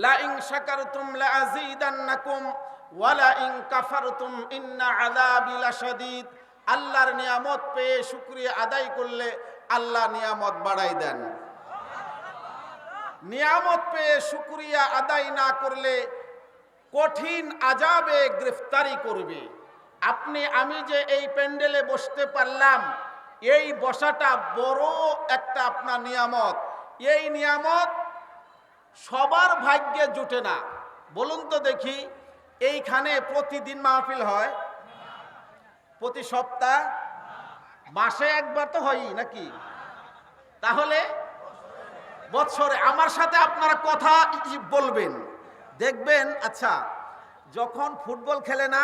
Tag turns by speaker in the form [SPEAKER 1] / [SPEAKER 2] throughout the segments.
[SPEAKER 1] লা ইন শাকারতুম লাযীদান্নাকুম ওয়া লা ইন কাফারতুম ইন্না আযাবি লাশাদীদ। আল্লাহর নিয়ামত পেয়ে শুকরিয়া আদায় করলে আল্লাহ নিয়ামত বাড়াই দেন, নিয়ামত পেয়ে শুকরিয়া আদায় না করলে কঠিন আযাবে গ্রেফতারি করবে। আমি যে এই প্যান্ডেলে বসতে পারলাম, এই বসাটা বড় একটা আপনার নিয়ামত। এই নিয়ামত সবার ভাগ্যে জুটে না। বলুন তো দেখি, এইখানে প্রতিদিন মাহফিল হয়? প্রতি সপ্তাহ, মাসে একবার তো হয়ই নাকি? তাহলে বছরে আমার সাথে আপনারা কথা বলবেন, দেখবেন। আচ্ছা, যখন ফুটবল খেলে না,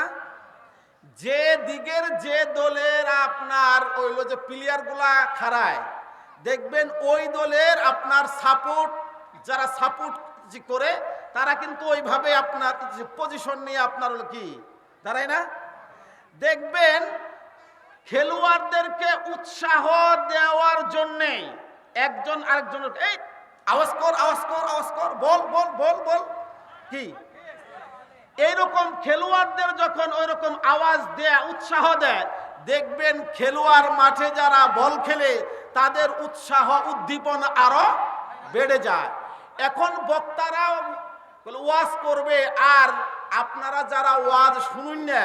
[SPEAKER 1] যে দিকের যে দলের আপনার ওইলো যে প্লেয়ারগুলা খাড়ায়, দেখবেন ওই দলের আপনার সাপোর্ট, যারা সাপোর্ট করে তারা কিন্তু ওইভাবে আপনার পজিশন নিয়ে আপনার হলো কি দাঁড়ায় না। দেখবেন খেলোয়াড়দেরকে উৎসাহ দেওয়ার জন্যে একজন আরেকজনের এই আওয়াজ কর, আওয়াজ কর, আওয়াজ কর, বল বল বল বল, কি এইরকম খেলোয়াড়দের যখন ওই রকম আওয়াজ দেয়, উৎসাহ দেয়, দেখবেন খেলোয়াড় মাঠে যারা বল খেলে তাদের উৎসাহ উদ্দীপনা আরো বেড়ে যায়। এখন বক্তারা ওয়াজ করবে, আর আপনারা যারা ওয়াজ শুনুন না,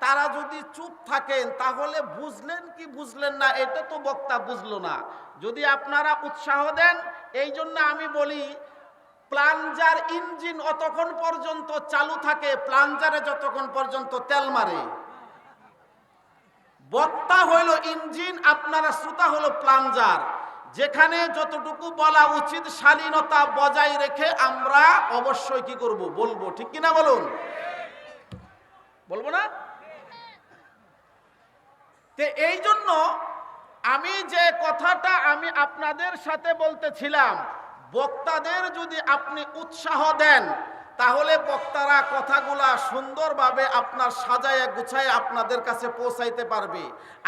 [SPEAKER 1] তারা যদি চুপ থাকেন তাহলে বুঝলেন কি বুঝলেন না, এটা তো বক্তা বুঝলো না। যদি আপনারা উৎসাহ দেন, এই জন্য আমি বলি প্লাঞ্জার ইঞ্জিন অতক্ষণ পর্যন্ত চালু থাকে, প্লাঞ্জারে যতক্ষণ পর্যন্ত তেল মারে। বক্তা হইল ইঞ্জিন, আপনারা শ্রোতা হলো প্লাঞ্জার। যেখানে যতটুকু বলা উচিত শালীনতা বজায় রেখে আমরা অবশ্যই কি করব, বলবো। ঠিক কিনা বলুন? বলবো না? তে এই জন্য আমি যে কথাটা আমি আপনাদের সাথে বলতেছিলাম, বক্তাদের যদি আপনি উৎসাহ দেন তাহলে বক্তারা কথাগুলা সুন্দরভাবে আপনার সাজায় গুছায় আপনাদের কাছে পৌঁছাইতে পারবে।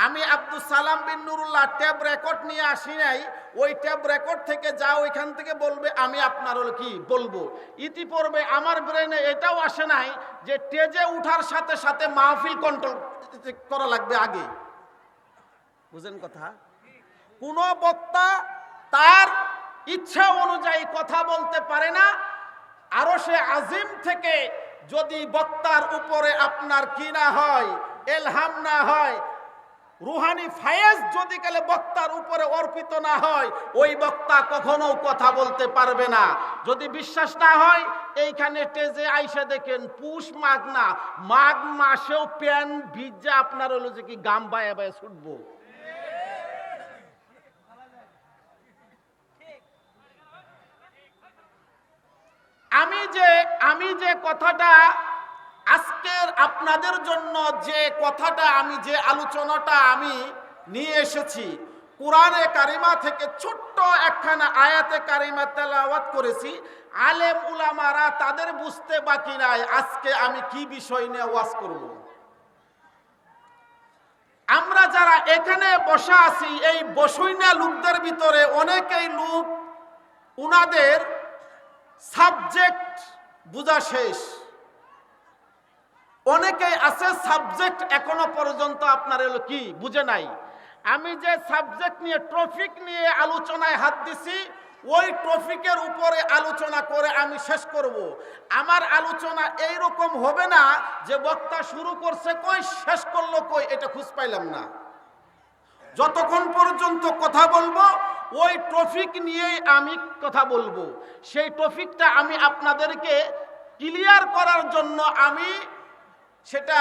[SPEAKER 1] আমি আব্দুল সালাম বিন নুরুল্লাহ ট্যাব রেকর্ড নিয়ে আসি নাই, ওই ট্যাব রেকর্ড থেকে যা ওইখান থেকে বলবে আমি আপনার হলো কি বলবো। ইতিপূর্বে আমার ব্রেনে এটাও আসে নাই যে স্টেজে উঠার সাথে সাথে মাহফিল কন্ট্রোল করা লাগবে আগে। বুঝেন কথা? কোন বক্তা তার ইচ্ছা অনুযায়ী কথা বলতে পারে না। আরো সে আজিম থেকে যদি বক্তার উপরে আপনার কি না হয়, এলহাম না হয়, রুহানি ফায়েজ যদি কালে বক্তার উপরে অর্পিত না হয়, ওই বক্তা কখনো কথা বলতে পারবে না। যদি বিশ্বাস না হয়, এইখানে টেজে আইসা দেখেন, পুষ মাঘ না, মাঘ মাসেও প্যান ভিজা আপনার হলো যে কি গাম বায়ে বায়ে ছুটবো। আমি যে কথাটা আজকের আপনাদের জন্য যে কথাটা যে আলোচনাটা আমি নিয়ে এসেছি, কোরআনে কারিমা থেকে ছোট্ট একখানা আয়াতে কারিমা তেলাওয়াত করেছি। আলেম উলামারা তাদের বুঝতে বাকি নাই আজকে আমি কি বিষয় নিয়ে ওয়াজ করব। আমরা যারা এখানে বসা আছি, এই বসইনা লোকদের ভিতরে অনেকেই লোক উনাদের সাবজেক্ট বুঝা শেষ, অনেকেই আছে সাবজেক্ট এখনো পর্যন্ত আপনার এলো কি বুঝে নাই। আমি যে সাবজেক্ট নিয়ে টপিক নিয়ে আলোচনায় হাত দিছি, ওই টপিকের উপরে আলোচনা করে আমি শেষ করব। আমার আলোচনা এই রকম হবে না যে বক্তা শুরু করছে কই শেষ করলো কই, এটা খুঁজ পাইলাম না। যতক্ষণ পর্যন্ত কথা বলবো ওই টপিক নিয়েই আমি কথা বলবো। সেই টপিকটা আমি আপনাদেরকে ক্লিয়ার করার জন্য আমি সেটা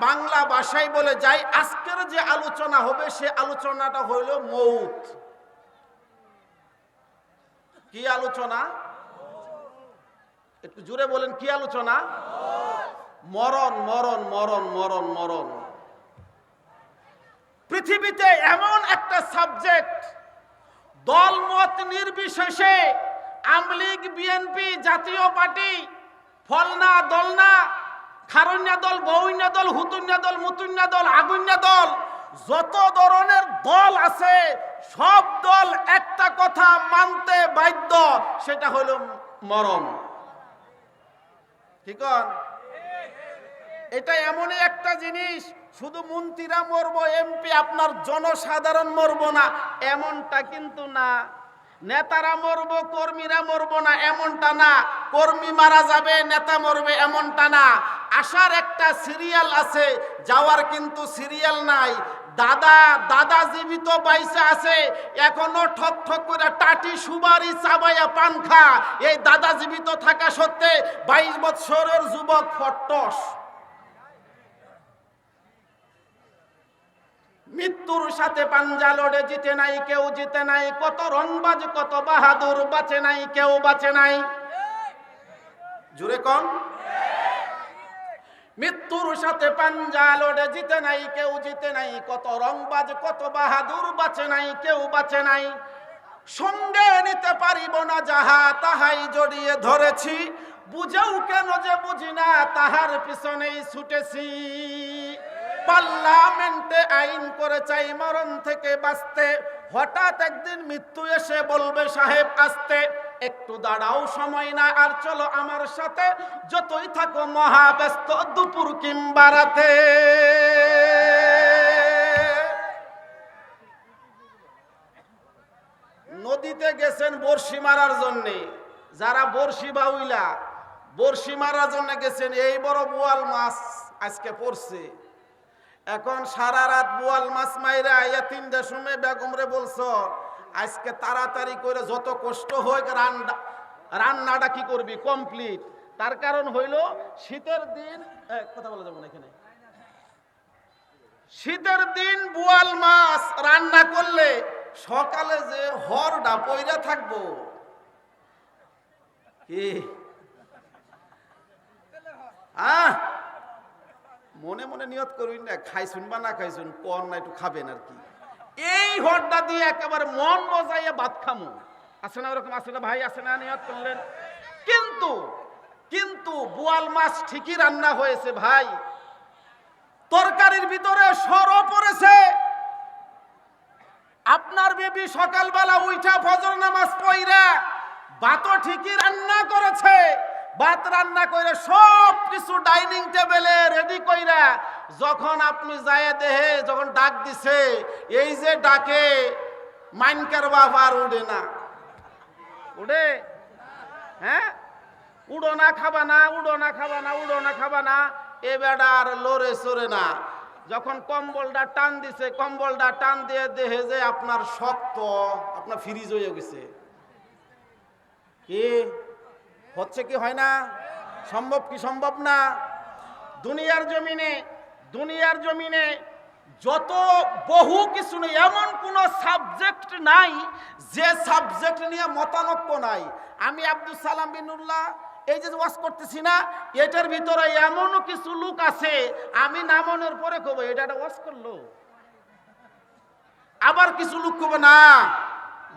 [SPEAKER 1] বাংলা ভাষায় বলে যাই। আজকের যে আলোচনা হবে সে আলোচনাটা হইল মৌত। কি আলোচনা? একটু জোরে বলেন, কি আলোচনা? মরণ, মরণ, মরণ, মরণ, মরণ। পৃথিবীতে এমন একটা সাবজেক্ট, দলমত নির্বিশেষে আমলিগ, বিএনপি, জাতীয় পার্টি, ফলনা দলনা, খারণ্যা দল, বউন্যা দল, হুতুন্যা দল, মুতুন্যা দল, আগুন্যা দল, যত ধরনের দল আছে সব দল একটা কথা মানতে বাধ্য, সেটা হলো মরণ। ঠিক? এটা এমনই একটা জিনিস, শুধু মন্ত্রীরা মরবো, এমপি আপনার জনসাধারণ মরবো না এমনটা কিন্তু না, নেতারা মরবো কর্মীরা মরবো না এমনটা না, কর্মী মারা যাবে নেতা মরবে এমনটা না। আসার একটা সিরিয়াল আছে, যাওয়ার কিন্তু সিরিয়াল নাই। দাদা জীবিত বাইসা আছে, এখনো ঠক ঠক করে টাটি সুবারি চাবাইয়া পান খা। এই দাদা জীবিত থাকা সত্ত্বে 22 বছরের যুবক ফট্টস। মৃত্যুর সাথে পাঞ্জা লড়ে জিতে নাই কেউ, জিতে নাই। কত রংবাজ কত বাহাদুর, বাঁচে নাই কেউ, বাঁচে নাই। জুড়ে কম। মৃত্যুর সাথে পাঞ্জা লড়ে জিতে নাই কেউ, জিতে নাই। কত রংবাজ কত বাহাদুর, বাঁচে নাই কেউ, বাঁচে নাই। সঙ্গে নিতে পারিব না যাহা তাহাই জড়িয়ে ধরেছি, বুঝেও কেন যে বুঝি না তাহার পিছনেই ছুটেছি। পার্লামেন্টে আইন করে চাই মরণ থেকে বাঁচতে, হঠাৎ একদিন মৃত্যু এসে বলবে সাহেব আসতে, একটু দাঁড়াও সময় না আর চলো আমার সাথে, যতই থাকো মহাব্যস্ত দুপুর কিংবা রাতে। নদীতে গেছেন বড়শি মারার জন্যে, যারা বড়শি বাউইলা বড়শি মারার জন্য গেছেন, এই বড় বোয়াল মাছ আজকে পড়ছে। এখন সারা রাত বোয়াল মাছ মাইরা আইয়া 3টার সময় বেগমরে বলছো আজকে তাড়াতাড়ি করে যত কষ্ট হোক রান্নাটা কি করবি কমপ্লিট। তার কারণ হইল শীতের দিন, কথা বলা যাবে না এখানে, শীতের দিন বোয়াল মাছ রান্না করলে সকালে যে হরডা পইরা থাকবো, কি মনে মনে নিয়ত করুন না, খাইছুন বা না খাইছুন কর না, একটু খাবেন আর কি। এই হরডা দিয়ে একেবারে মন মজাইয়া ভাত খামু, আছে না ওরকম? আছে না ভাই? আছে না? নিয়ত করলেন। কিন্তু বোয়াল মাছ ঠিকই রান্না হয়েছে ভাই, তরকারির ভিতরে সরও পড়েছে। আপনার বেবি সকালবেলা উঠা ফজর নামাজ পড়া ভাতও ঠিকই রান্না করেছে, ভাত রান্না করে সব কিছু ডাইনিং টেবিলে রেডি কইরা যখন আপনি যায় দেহে যখন ডাক দিছে, এই যে ডাকে মাইনকার বাবার উড়ে না, উড়ে, হ্যাঁ, উড়ো না খাবা না, উড়ো না খাবা না, উড়ো না খাবা না, এ বেড়া আর লড়ে চড়ে না। যখন কম্বলটা টান দিছে, কম্বলটা টান দিয়ে দেহে যে আপনার শক্ত, আপনার ফ্রিজ হয়ে গেছে। কি হচ্ছে কি হয় না? সম্ভব কি সম্ভব না? দুনিয়ার জমিনে যত বহু কিছু নেই, এমন কোন সাবজেক্ট নাই যে সাবজেক্ট নিয়ে মতানৈক্য নাই। আমি আব্দুল সালাম বিনুল্লাহ এই যে ওয়াজ করতেছি না, এটার ভিতরে এমনও কিছু লোক আছে আমি নামনের পরে কব এটা একটা ওয়াজ করলো, আবার কিছু লোক কব না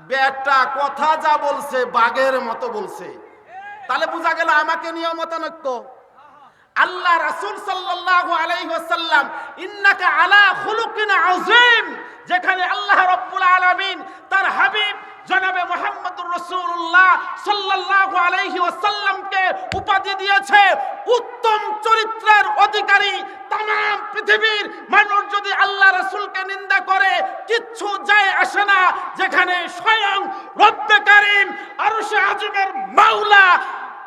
[SPEAKER 1] বেটা কথা যা বলছে বাঘের মতো বলছে। তাহলে বোঝা গেল আমাকে নিয়ে মতানৈক্য। আল্লাহ রাসূল সাল্লাল্লাহু আলাইহি ওয়াসাল্লাম ইন্নাকা আলা খুলুকিন আযীম, যেখানে আল্লাহ রাব্বুল আলামিন তার হাবিব জনাবে মুহাম্মদুর রাসূলুল্লাহ সাল্লাল্লাহু আলাইহি ওয়াসাল্লামকে উপাধি দিয়েছে উত্তম চরিত্রের অধিকারী। तमाम পৃথিবীর মানুষ যদি আল্লাহ রাসূলকে নিন্দা করে কিচ্ছু যায় আসে না, যেখানে স্বয়ং রব্বে কারীম আরশে আজিমের মাওলা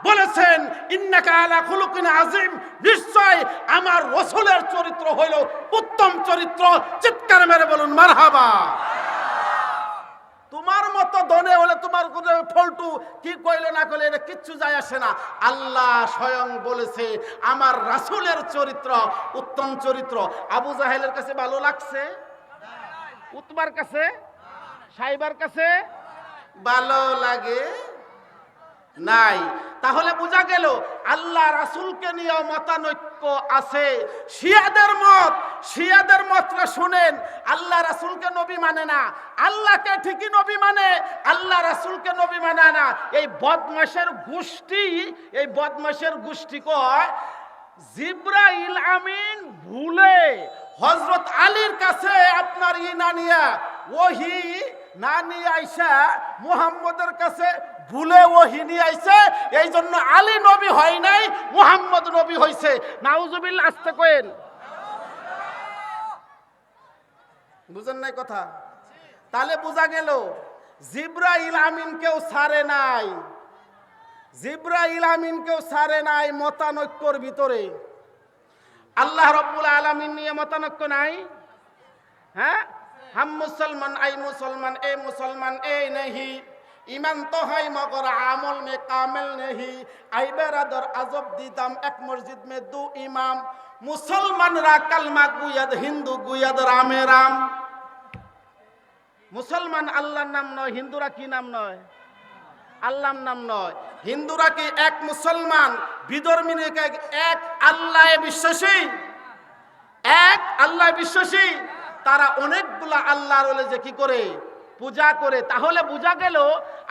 [SPEAKER 1] বলেছেন ইন্নাকা আলা খুলুকিন আযীম, নিশ্চয় আমার রাসূলের চরিত্র হইল উত্তম চরিত্র। চিৎকার মেরে বলুন মারহাবা। তোমার মতো ধনে হলে তোমার ফলটু কি কইলো না কইলে এটা কিচ্ছু যায় আসে না। আল্লাহ স্বয়ং বলেছে আমার রাসূলের চরিত্র উত্তম চরিত্র। আবু জাহেলের কাছে ভালো লাগছে, উতবার কাছে, সাইবার কাছে ভালো লাগে নাই। তাহলে বোঝা গেল আল্লাহ রাসূলকে নিয়ে মতানৈক্য আছে। শিয়াদের মতটা শুনেন, আল্লাহ রাসূলকে নবী মানে না, আল্লাহকে ঠিকই নবী মানে, আল্লাহ রাসূলকে নবী মানে না। এই বদমাশের গোষ্ঠী কয় জিবরাইল আমিন ভুলে হযরত আলীর কাছে আপনার না নিয়া ওহী না নিয়ে আইসা মুহাম্মদের কাছে ভুলে ওহী নিয়ে আইছে, এই জন্য আলী নবী হয় নাই, মুহাম্মদ নবী হইছে। নাউজুবিল্লাহ, আস্তে কইেন। বুঝেন নাই কথা? তাহলে বোঝা গেল জিবরাইল আমিনকেও ছাড়ে নাই, জিবরাইল আমিনকেও ছাড়ে নাই মতানৈক্যর ভিতরে। আল্লাহ রাব্বুল আলামিন নিয়ে মতানৈক্য নাই? হ্যাঁ, হাম মুসলমান আই মুসলমান, এ মুসলমান এ নেহি, ইমান তো হয় মগর আমল মে কামেল নেহি, আই বেরাদর আজব দিতাম এক মসজিদ মে দু ইমাম, মুসলমানরা কালমা গুয়াদ, হিন্দু গুয়াদ রামে রাম। মুসলমান আল্লাহর নাম নয়, হিন্দুরা কি নাম নয়? আল্লাহর নাম নয়। হিন্দুরা কি এক মুসলমান, বিধর্মীরা এক আল্লাহ বিশ্বাসী, এক আল্লাহ বিশ্বাসী। তারা অনেকগুলা আল্লাহর বলে যে কি করে পূজা করে। তাহলে বোঝা গেল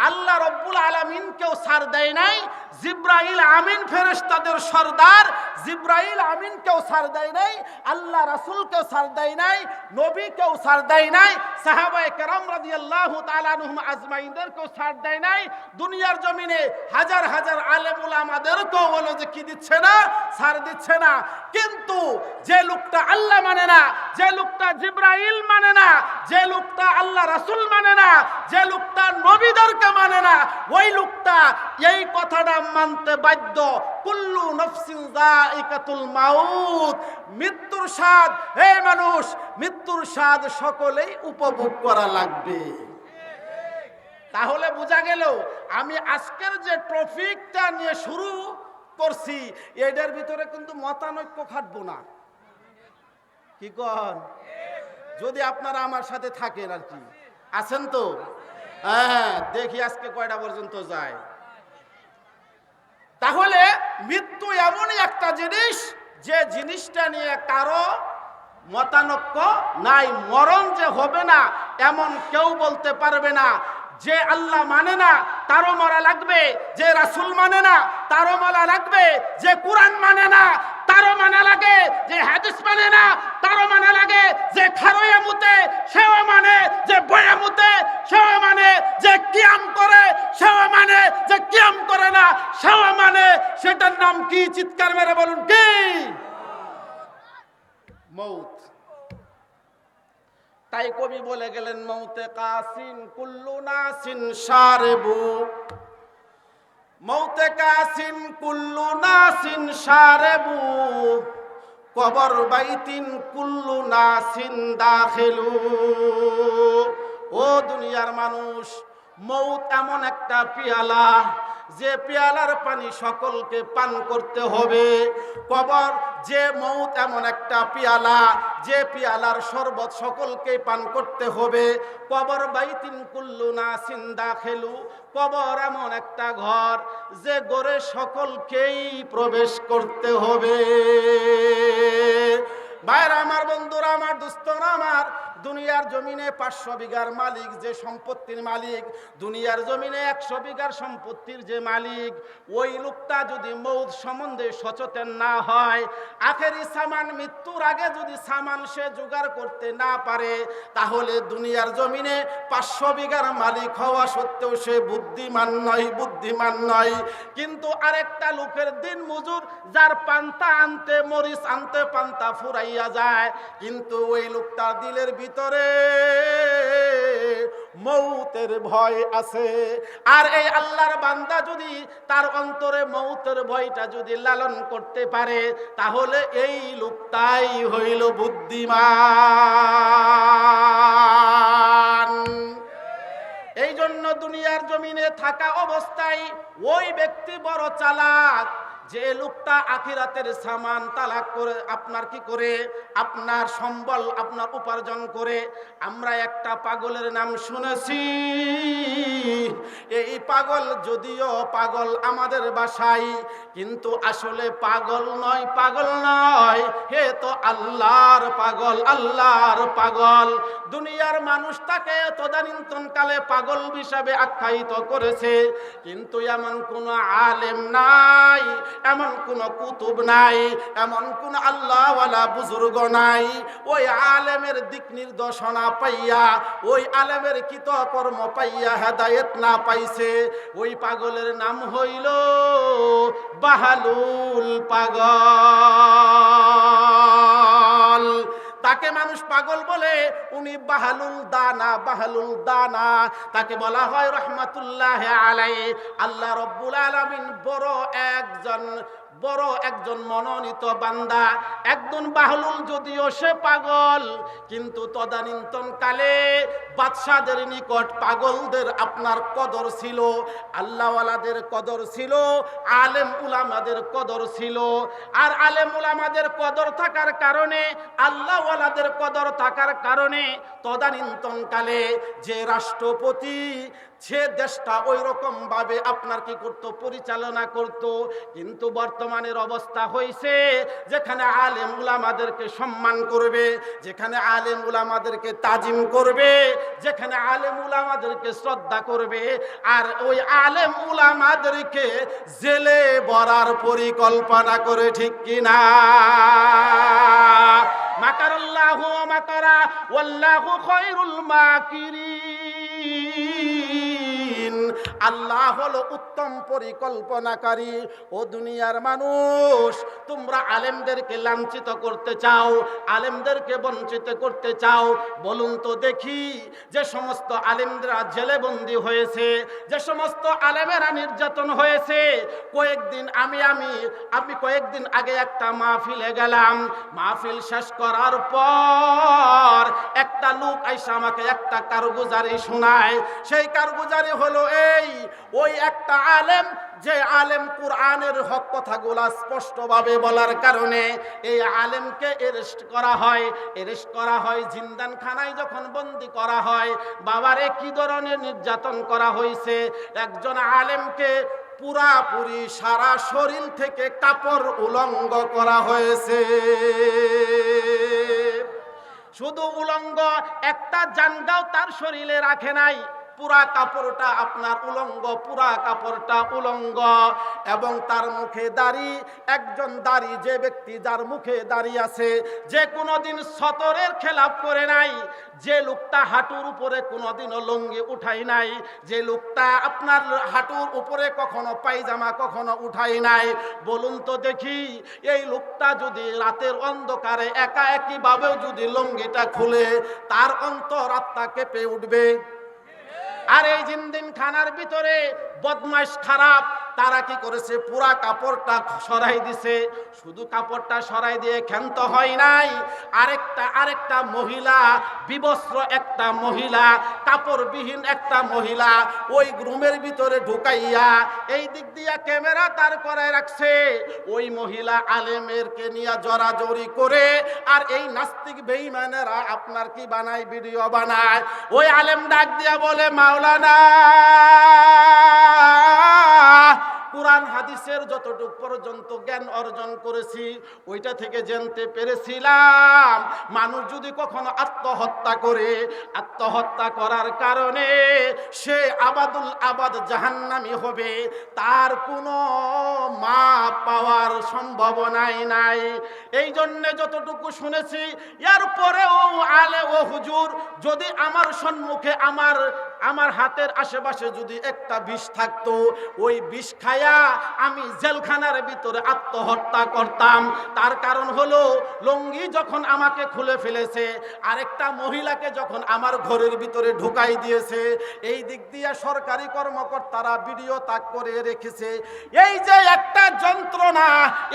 [SPEAKER 1] আল্লাহ রব্বুল আলামিনকেও ছাড় দেয় নাই, জিবরাইল আমিন ফেরেশতাদের সরদার জিবরাইল আমিনকেও ছাড় দেয় নাই, আল্লাহ রাসূলকেও ছাড় দেয় নাই, নবীকেও ছাড় দেয় নাই, সাহাবায়ে কেরাম রাদিয়াল্লাহু তাআলা আনহুম আজমাইনদেরকেও ছাড় দেয় নাই। দুনিয়ার জমিনে হাজার হাজার আলেম উলামাদেরকেও বলে যে কি দিচ্ছে না, ছাড় দিচ্ছে না। কিন্তু যে লোকটা আল্লাহ মানে না, যে লোকটা জিবরাইল মানে না, যে লোকটা আল্লাহ রাসূল মানে না, যে লোকটা নবীদেরকে মানে না, ওই লোকটা এই কথাটা মানতে বাধ্য, কুল্লু নাফসিন যায়িকাতুল মাউত, মৃত্যুর স্বাদ, হে মানুষ, মৃত্যুর স্বাদ সকলেই উপভোগ করা লাগবে। তাহলে বোঝা গেল আমি আজকের যে টপিকটা নিয়ে শুরু করছি, এটার ভিতরে কিন্তু মতানৈক্য খাটবো না। কি কন? যদি আপনারা আমার সাথে থাকেন আর কি, আছেন তো? হ্যাঁ, দেখি আজকে কয়টা পর্যন্ত যায়। তাহলে মৃত্যু এমনই একটা জিনিস, যে জিনিসটা নিয়ে কারো মতানৈক্য নাই। মরণ যে হবে না এমন কেউ বলতে পারবে না। যে আল্লাহ মানে না তারও মরা লাগবে, যে রাসূল মানে না তারও মারা লাগবে, যে কোরআন মানে না তারও মানা লাগে, যে হাদিস মানে না তারও মানা লাগে, যে খারয়ে মুতে সেও মানে, যে বয়ে মুতে সেও মানে, যে কিয়াম করে সেও মানে, যে কিয়াম করে না সেও মানে। সেটার নাম কি? চিৎকার মেরে বলুন কি? মৌত। তাই কবি বলে গেলেন, মৌতে কাসিন কুল্লু নাসিন শারেবু, মৌতে কাসিন কুল্লু নাসিন শারেবু, কবর বাইতিন কুল্লু নাসিন দাখিলু। ও দুনিয়ার মানুষ, মৌত এমন একটা পেয়ালা, যে পেয়ালার পানি সকলকে পান করতে হবে। কবর, যে মৌত এমন একটা পেয়ালা, যে পেয়ালার শরবত সকলকে পান করতে হবে। কবর বাইতিন কুল্লু নাসিন দাখিলু, কবর এমন একটা ঘর, যে ঘরে সকলকেই প্রবেশ করতে হবে। ভাইরা আমার, বন্ধুরা আমার, দোস্তরা আমার, দুনিয়ার জমিনে 500 বিঘার মালিক, যে সম্পত্তির মালিক, দুনিয়ার জমিনে 100 বিঘার সম্পত্তির যে মালিক, ওই লোকটা যদি মৌত সম্বন্ধে সচেতন না হয়, আখেরি সামান, মৃত্যুর আগে যদি সামান সে জোগাড় করতে না পারে, তাহলে দুনিয়ার জমিনে 500 বিঘার মালিক হওয়া সত্ত্বেও সে বুদ্ধিমান নয়, বুদ্ধিমান নয়। কিন্তু আরেকটা লোকের দিন মজুর, যার পান্তা আনতে, মরিচ আনতে পান্তা ফুরাইয়া যায়, কিন্তু ওই লোকটার দিলের ভিতরে মৌতের ভয় আছে। আর এই আল্লাহর বান্দা যদি তার অন্তরে মৌতের ভয়টা যদি লালন করতে পারে, তাহলে এই লোকটাই হইল বুদ্ধিমান। এই জন্য দুনিয়ার জমিনে থাকা অবস্থায় ওই ব্যক্তি বড় চালাক, যে লোকটা আখিরাতের সামান তালাক করে, আপনার কি করে, আপনার সম্বল আপনার উপার্জন করে। আমরা একটা পাগলের নাম শুনেছি, এই পাগল যদিও পাগল আমাদের বাসায়, কিন্তু আসলে পাগল নয়, পাগল নয়, হে তো আল্লাহর পাগল, আল্লাহর পাগল। দুনিয়ার মানুষ তাকে তদানীন্তন কালে পাগল হিসাবে আখ্যায়িত করেছে, কিন্তু এমন কোন আলেম নাই, এমন কোন কুতুব নাই, এমন কোন আল্লাহওয়ালা বুজুর্গ নাই। ওই আলেমের দিক নির্দেশনা পাইয়া, ওই আলেমের কৃতকর্ম পাইয়া হেদায়েত না পাইছে, ওই পাগলের নাম হইল বাহালুল পাগল। তাকে মানুষ পাগল বলে, উনি বাহালুল দানা, বাহালুল দানা। তাকে বলা হয় রহমাতুল্লাহ আলাইহি। আল্লাহ রব্বুল আলামিন বড় একজন মনোনীত বান্দা। একজন বাহলুল যদিও সে পাগল, কিন্তু তদানীন্তন কালে বাদশাদের নিকট পাগলদের আপনার কদর ছিল, আল্লাহওয়ালাদের কদর ছিল, আলেম উলামাদের কদর ছিল। আর আলেম উলামাদের কদর থাকার কারণে, আল্লাহওয়ালাদের কদর থাকার কারণে তদানীন্তন কালে যে রাষ্ট্রপতি, সে দেশটা ওই রকম ভাবে আপনার কি করত, পরিচালনা করত। কিন্তু বর্তমানের অবস্থা হয়েছে, যেখানে আলেম উলামাদেরকে সম্মান করবে, যেখানে আলেম উলামাদেরকে তাজিম করবে, যেখানে আলেম উলামাদেরকে শ্রদ্ধা করবে, আর ওই আলেম উলামাদেরকে জেলে ভরার পরিকল্পনা করে, ঠিক কিনা? মাকারাল্লাহু ওয়া মাকারা ওয়াল্লাহু খায়রুল মাকিরিন। আল্লাহ হলো উত্তম পরিকল্পনাকারী। ও দুনিয়ার মানুষ, তোমরা আলেমদেরকে লাঞ্ছিত করতে চাও, আলেমদেরকে বঞ্চিত করতে চাও। বলুন তো দেখি, যে সমস্ত আলেমরা জেলে বন্দী হয়েছে, যে সমস্ত আলেমেরা নির্যাতন হয়েছে, আমি কয়েকদিন আগে একটা মাহফিলে গেলাম। মাহফিল শেষ করার পর একটা লোক আইসা আমাকে একটা কারগুজারি শোনায়। সেই কারগুজারি হলো ওই একটা আলেম, যে আলেম কুরআনের হক কথাগুলা স্পষ্টভাবে বলার কারণে এই আলেমকে অ্যারেস্ট করা হয় জিন্দানখানায় যখন বন্দী করা হয়। বাবারে কি ধরনের নির্যাতন করা হয়েছে! একজন আলেমকে পুরাপুরি সারা শরীর থেকে কাপড় উলঙ্গ করা হয়েছে। শুধু উলঙ্গ, একটা জানগাও তার শরীরে রাখে নাই, পুরা কাপড়টা আপনার উলঙ্গ, পুরা কাপড়টা উলঙ্গ। এবং তার মুখে দাড়ি, একজন দাড়ি, যে ব্যক্তি যার মুখে দাড়ি আছে, যে কোনোদিন সতরের খেলাপ করে নাই, যে লোকটা হাঁটুর উপরে কোনোদিনও লুঙ্গি উঠাই নাই, যে লোকটা আপনার হাঁটুর উপরে কখনো পায়জামা কখনো উঠাই নাই, বলুন তো দেখি, এই লোকটা যদি রাতের অন্ধকারে একা একই ভাবেও যদি লুঙ্গিটা খুলে, তার অন্তরাত্মা কেঁপে উঠবে। আর এই জিন্দিনখানার ভিতরে বদমাইশ খারাপ, তারা কি করেছে, পুরা কাপড়টা সরাই দিছে। শুধু কাপড়টা সরাই দিয়ে ক্ষান্ত হয় নাই, আরেকটা মহিলা, বিবস্ত্র একটা মহিলা, কাপড়বিহীন একটা মহিলা ওই রুমের ভিতরে ঢুকাইয়া এই দিক দিয়া ক্যামেরা তার করে রাখছে। ওই মহিলা আলেমেরকে নিয়ে জড়াজড়ি করে, আর এই নাস্তিক বেঈমানেরা আপনার কি বানায়, ভিডিও বানায়। ওই আলেম ডাক দিয়া বলে, মাওলানা, কুরআন হাদিসের যতটুকু পর্যন্ত জ্ঞান অর্জন করেছি, ওইটা থেকে জানতে পেরেছিলাম, মানুষ যদি কখনো আত্মহত্যা করে, আত্মহত্যা করার কারণে সে আবাদুল আবাদ জাহান্নামী হবে, তার কোনো মাপ পাওয়ার সম্ভাবনাই নাই। এই জন্যে যতটুকু শুনেছি, এরপরেও ও হুজুর, যদি আমার সম্মুখে আমার হাতের আশেপাশে যদি একটা বিষ থাকতো, ওই বিষ খায়া আমি জেলখানার ভিতরে আত্মহত্যা করতাম। তার কারণ হলো, লুঙ্গি যখন আমাকে খুলে ফেলেছে, আরেকটা মহিলাকে যখন আমার ঘরের ভিতরে ঢুকাই দিয়েছে, এই দিক দিয়ে সরকারি কর্মকর্তারা ভিডিও তাক করে রেখেছে। এই যে একটা যন্ত্রণা,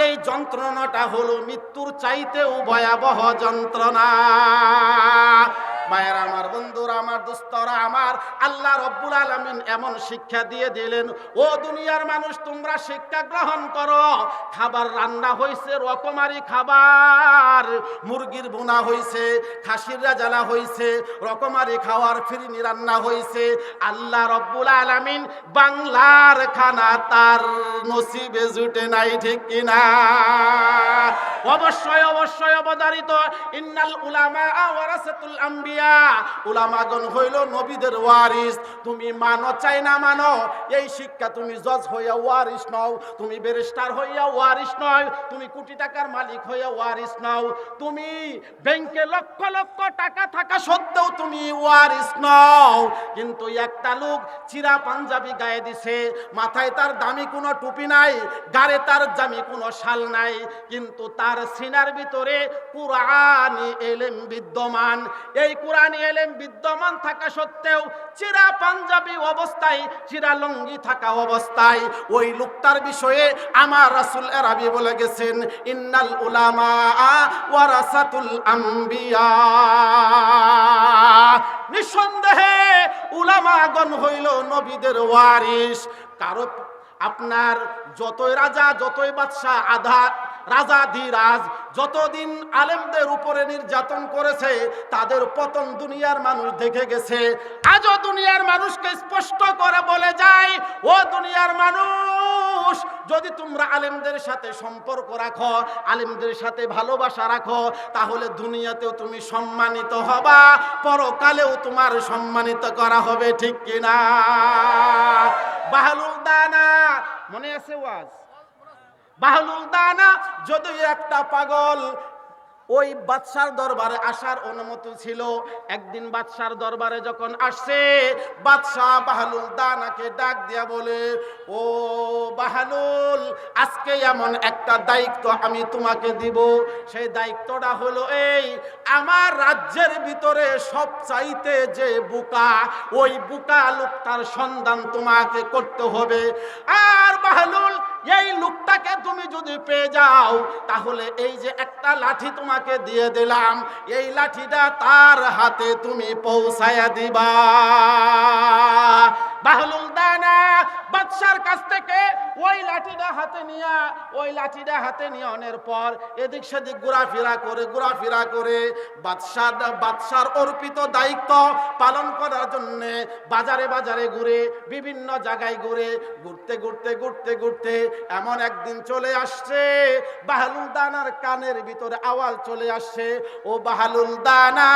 [SPEAKER 1] এই যন্ত্রণাটা হলো মৃত্যুর চাইতেও ভয়াবহ যন্ত্রণা। ভাইয়েরা আমার, বন্ধুরা আমার, দোস্তরা আমার, আল্লাহ রব্বুল আলামিন এমন শিক্ষা দিয়ে দিলেন, ও দুনিয়ার মানুষ, তোমরা শিক্ষা গ্রহণ করো। খাবার রান্না হয়েছে, রকমারি খাবার, মুরগির বোনা হয়েছে, খাসির রাজালা হয়েছে, রকমারি খাওয়ার ফিরনি রান্না হয়েছে। আল্লাহ রব্বুল আলামিন বাংলার খানা তার নসিবে জুটে নাই, ঠিক কিনা? অবশ্যই অবশ্যই অবধারিত, ইন্নাল উলামা ওয়ারাসাতুল আম্বিয়া, উলামাগণ হইল নবীদের ওয়ারিস। তুমি মানো চাই না মানো, এই শিক্ষা তুমি জজ হইয়া ওয়ারিস নও, তুমি ব্যারিস্টার হইয়া ওয়ারিস নয়, তুমি কোটি টাকার মালিক হইয়া ওয়ারিস নও, তুমি ব্যাংকে লক্ষ লক্ষ টাকা থাকা সত্ত্বেও তুমি ওয়ারিস নও। কিন্তু একটা লোক চিরা পাঞ্জাবি গায়ে দিছে, মাথায় তার দামি কোনো টুপি নাই, গাড়ে তার দামি কোনো শাল নাই, কিন্তু তার সিনার ভিতরে কুরআনি ইলম বিদ্যমান। এই কুরআনি ইলম বিদ্যমান থাকা সত্ত্বেও চিরা পাঞ্জাবি অবস্থায়, চিরা লুঙ্গি থাকা অবস্থায় ওই লোকটার বিষয়ে আমার রাসূল আরবি বলে গেছেন, ইন্নাল উলামা ওয়ারাসাতুল আম্বিয়া। নিঃসন্দেহে উলামাগণ হইল নবীদের ওয়ারিস। কারো আপনার যতই রাজা, যতই বাদশাহ, আধা রাজা ধীরাজ যতদিন আলেমদের উপরে নির্যাতন করেছে, তাদের পতন দুনিয়ার মানুষ দেখে গেছে। আজও দুনিয়ার মানুষকে স্পষ্ট করে বলে যায়, ও দুনিয়ার মানুষ, যদি তোমরা আলেমদের সাথে সম্পর্ক রাখো, আলেমদের সাথে ভালোবাসা রাখো, তাহলে দুনিয়াতেও তুমি সম্মানিত হবা, পরকালেও তোমার সম্মানিত করা হবে, ঠিক কিনা? বাহলুল দানা মনে আছে ওয়াজ? বাহলুল দানা যদি একটা পাগল, ওই বাদশার দরবারে আসার অনুমতি ছিল। একদিন বাদশার দরবারে যখন আসছে, বাদশাহ বাহলুল দানাকে ডাক দিয়া বলে, ও বাহলুল, আজকে এমন একটা দায়িত্ব আমি তোমাকে দিব। সেই দায়িত্বটা হলো এই, আমার রাজ্যের ভিতরে সবচাইতে যে বুকা, ওই বুকা লোকটার সন্ধান তোমাকে করতে হবে। আর বাহলুল, এই লোকটাকে তুমি যদি পেয়ে যাও, তাহলে এই যে একটা লাঠি তোমাকে দিয়ে দিলাম, এই লাঠিটা তার হাতে তুমি পৌঁছায়া দিবা। বাহলুল দানা বাদশার কাছ থেকে ওই লাঠিটা হাতে নিয়ে অনেক পর এদিক সেদিক ঘোরাফেরা করে বাদশার অর্পিত দায়িত্ব পালন করার জন্য বাজারে বাজারে ঘুরে, বিভিন্ন জায়গায় ঘুরতে এমন একদিন চলে আসছে, বাহলুল দানার কানের ভিতরে আওয়াজ চলে আসছে, ও বাহলুল দানা,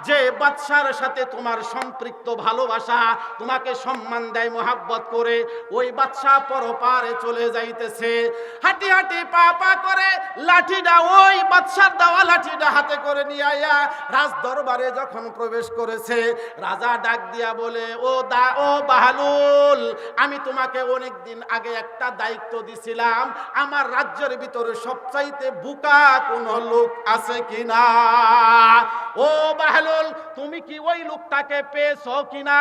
[SPEAKER 1] যে বাদশার সাথে তোমার সম্পৃক্ত ভালোবাসা, তোমাকে সম্মান দেয় মোহাব্বত করে, ওই বাদশা পরপারে চলে যাইতেছে। হাঁটি হাঁটি পা পা করে লাঠিটা, ওই বাদশার দেওয়া লাঠিটা হাতে করে নিয়ে আয়া রাজ দরবারে যখন প্রবেশ করেছে, রাজা ডাক দিয়া বলে, ও বাহলুল, আমি তোমাকে অনেক দিন আগে একটা দায়িত্ব দিছিলাম, আমার রাজ্যের ভিতরে সবচাইতে বুকা কোন লোক আছে কিনা? ও বাহলুল, তুমি কি ওই লোকটাকে পেয়েছো কিনা?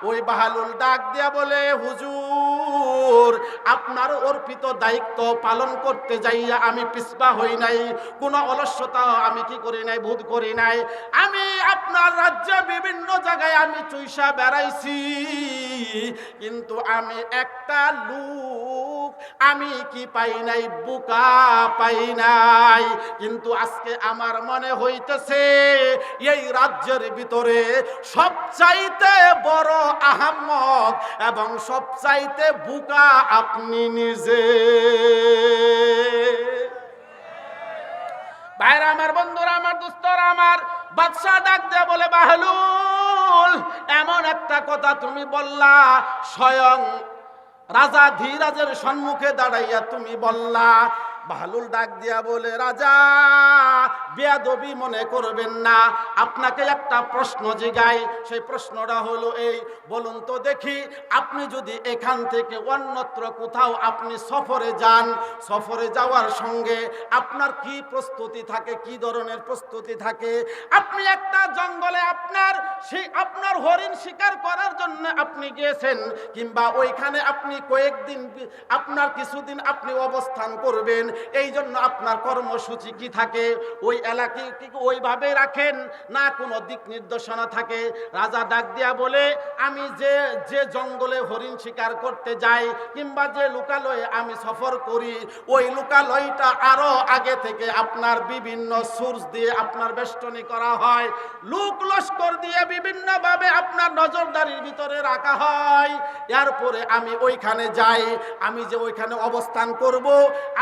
[SPEAKER 1] ওই বাহলুল ডাক দিয়া বলে, হুজুর, আপনার অর্পিত দায়িত্ব পালন করতে যাইয়া আমি পিছপা হই নাই, কোনো অলস্যতা আমি কি করি নাই, বোধ করি নাই। আমি আপনার রাজ্যে বিভিন্ন জায়গায় আমি চুইসা বেড়াইছি, কিন্তু আমি একটা লোক আমি কি পাই নাই, বুকা পাই নাই। কিন্তু আজকে আমার মনে হইতেছে এই রাজ্যের ভিতরে সবচাইতে বড় আহাম্মক এবং সবচাইতে বুকা আপনি নিজে। ভাইরা আমার, বন্ধুরা আমার, দোস্তরা আমার, বাদশা ডাক দেয়া বলে, বাহলুল, এমন একটা কথা তুমি বললা, স্বয়ং রাজা ধীরাজের সম্মুখে দাঁড়াইয়া তুমি বললা। বাহলুল ডাক দিয়া বলে, রাজা, বেয়াদবি মনে করবেন না, আপনাকে একটা প্রশ্ন জিগাই। সেই প্রশ্নটা হলো এই, বলুন তো দেখি, আপনি যদি এখান থেকে অন্যত্র কোথাও আপনি সফরে যান, সফরে যাওয়ার সঙ্গে আপনার কি প্রস্তুতি থাকে, কি ধরনের প্রস্তুতি থাকে? আপনি একটা জঙ্গলে আপনার হরিণ শিকার করার জন্য আপনি গিয়েছেন, কিংবা ওইখানে আপনি কয়েকদিন, আপনার কিছুদিন আপনি অবস্থান করবেন, এই জন্য আপনার কর্মসূচি কি থাকে, ওই এলাকায় কি ওইভাবে রাখেন না কোনো দিক নির্দেশনা থাকে? রাজা ডাক দিয়া বলে, আমি যে জঙ্গলে হরিণ শিকার করতে যাই কিংবা যে লোকালয়ে আমি সফর করি, ওই লোকালয়টা আরো আগে থেকে আপনার বিভিন্ন সোর্স দিয়ে আপনার বেষ্টনী করা হয়, লোক লস্কর দিয়ে বিভিন্ন ভাবে আপনার নজরদারির ভিতরে রাখা হয়। এরপরে আমি ওইখানে যাই, আমি যে ওইখানে অবস্থান করব,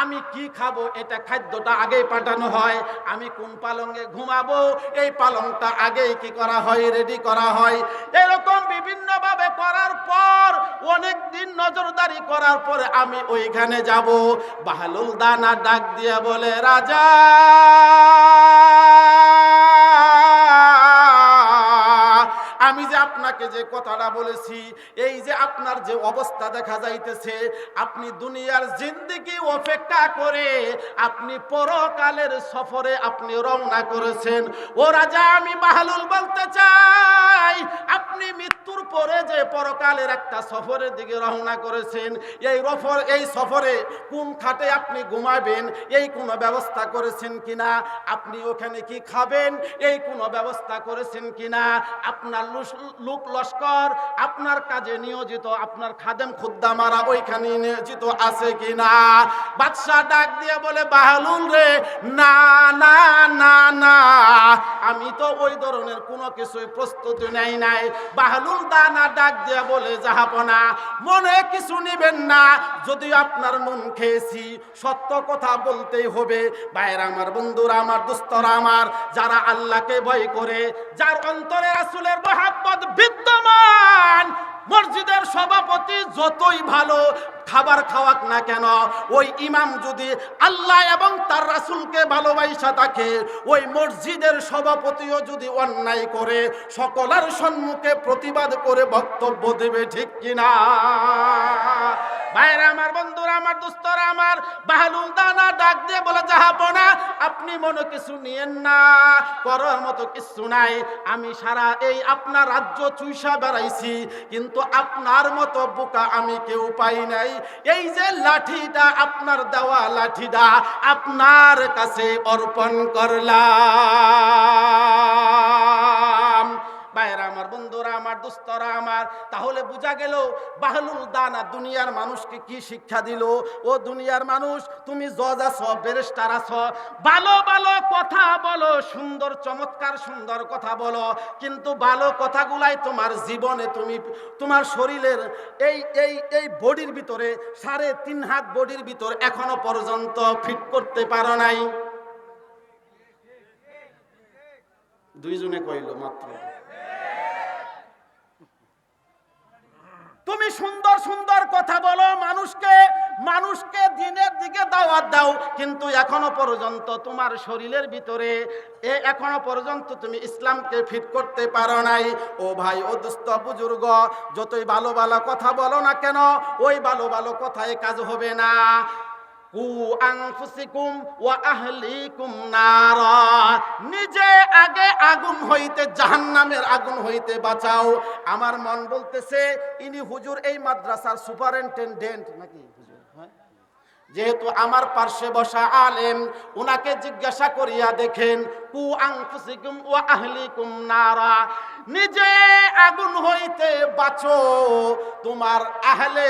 [SPEAKER 1] আমি কি খাবো এটা খাদ্যটা আগেই পাঠানো হয়, আমি কোন পালঙ্কে ঘুমাবো এই পালংটা আগেই কি করা হয়, রেডি করা হয়। এরকম বিভিন্ন ভাবে করার পর অনেক দিন নজরদারি করার পরে আমি ওইখানে যাব। বাহলুল দানা ডাক দিয়ে বলে, রাজা আমি যে আপনাকে যে কথাটা বলেছি, এই যে আপনার যে অবস্থা দেখা যাইতেছে, আপনি দুনিয়ার জিন্দেগি অপেক্ষা করে আপনি পরকালের সফরে আপনি রওনা করেছেন। ও রাজা, আমি বাহলুল বলতে চাই, আপনি মৃত্যুর পরে যে পরকালের একটা সফরের দিকে রওনা করেছেন, এই সফরে কোন খাটে আপনি ঘুমাবেন এই কোনো ব্যবস্থা করেছেন কিনা, আপনি ওখানে কি খাবেন এই কোনো ব্যবস্থা করেছেন কিনা, আপনার লোক লস্কর আপনার কাজে নিয়োজিত, আপনার খাদেম খুদ্দামারা ওইখানে নিয়োজিত আছে কিনা? বাদশা ডাক দিয়ে বলে, বাহলুল রে, না না না না, আমি তো ওই ধরনের কোনো কিছুই প্রস্তুতি নেই নাই। বাহলুল দানা ডাক দিয়ে বলে, জাহাপনা মনে কিছু নিবেন না, যদিও আপনার নুন খেয়েছি, সত্য কথা বলতেই হবে। ভাইরা আমার, বন্ধুরা আমার, দোস্তরা আমার, যারা আল্লাহকে ভয় করে, যার অন্তরে রাসূলের মহব্বত বিদ্যমান, মসজিদের সভাপতি যতই ভালো খাবার খাওয়াক না কেন, ওই ইমাম যদি আল্লাহ এবং তার রাসূলকে ভালোবাসা থাকে, ওই মসজিদের সভাপতিও যদি অন্যায় করে সকলের সম্মুখে প্রতিবাদ করে বক্তব্য দেবে, ঠিক কিনা? ভাইরা আমার, বন্ধুরা আমার, দোস্তরা আমার, বাহলুল দানা ডাক দিয়ে বলে, জাহাপনা আপনি মনে কিছু নিয়েন না, করার মতো কিছু নাই। আমি সারা এই আপনার রাজ্য চুইসা বেড়াইছি, কিন্তু আপনার মতো বোকা আমি কেউ পাই নাই। এই যে লাঠিটা, আপনার দেওয়া লাঠিটা আপনার কাছে অর্পণ করলাম। ভাইরা আমার, বন্ধুরা আমার, দোস্তরা আমার, তাহলে বোঝা গেল বাহলুল দানা দুনিয়ার মানুষকে কি শিক্ষা দিল। ও দুনিয়ার মানুষ, তুমি জজ আছো, ব্যারিস্টার আছো, ভালো ভালো কথা বলো, সুন্দর চমৎকার সুন্দর কথা বলো, কিন্তু ভালো কথাগুলাই তোমার জীবনে তুমি তোমার শরীরের এই বডির ভিতরে 3.5 হাত বডির ভিতর এখনো পর্যন্ত ফিট করতে পারো নাই। দুইজনে কইল মাত্র। তুমি সুন্দর সুন্দর কথা বলো, মানুষকে দিনের দিকে দাওয়াত দাও, কিন্তু এখনো পর্যন্ত তোমার শরীরের ভিতরে এখনো পর্যন্ত তুমি ইসলামকে ফিট করতে পারো নাই। ও ভাই, ও দোস্ত, বুজুর্গ, যতই ভালো ভালো কথা বলো না কেন, ওই ভালো ভালো কথায় কাজ হবে না। নিজে আগে আগুন হইতে, জাহান্নামের আগুন হইতে বাঁচাও। আমার মন বলতেছে ইনি হুজুর এই মাদ্রাসার সুপারিনটেনডেন্ট নাকি হুজুর? যেহেতু আমার পার্শ্বে বসা আলেম, উনাকে জিজ্ঞাসা করিয়া দেখেন, কু আনফুসিকুম ওয়া আহলিকুম নারা, নিজে আগুন হইতে বাঁচো, তোমার আহলে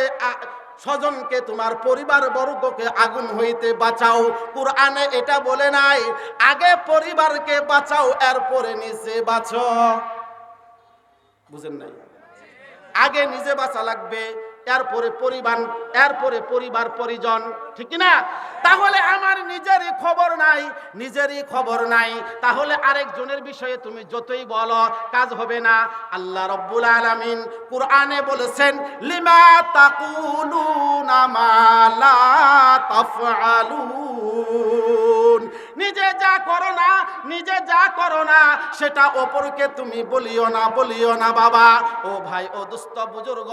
[SPEAKER 1] স্বজনকে, তোমার পরিবার বর্গকে আগুন হইতে বাঁচাও। কুরআনে এটা বলে নাই আগে পরিবারকে বাঁচাও এরপরে নিজে বাঁচো? বুঝেন নাই? আগে নিজে বাঁচা লাগবে, এরপরে পরিবার পরিজন, ঠিক না? তাহলে আমার নিজেরই খবর নাই, তাহলে আরেকজনের বিষয়ে তুমি যতই বলো কাজ হবে না। আল্লাহ রাব্বুল আলামিন কুরআনে বলেছেন, লিমা তাকুলুনা মা লা তাফআলুন। তাফালুন। নিজে যা করো না সেটা অপরকে তুমি বলিও না বাবা। ও ভাই, ও দুস্থ বুজুর্গ,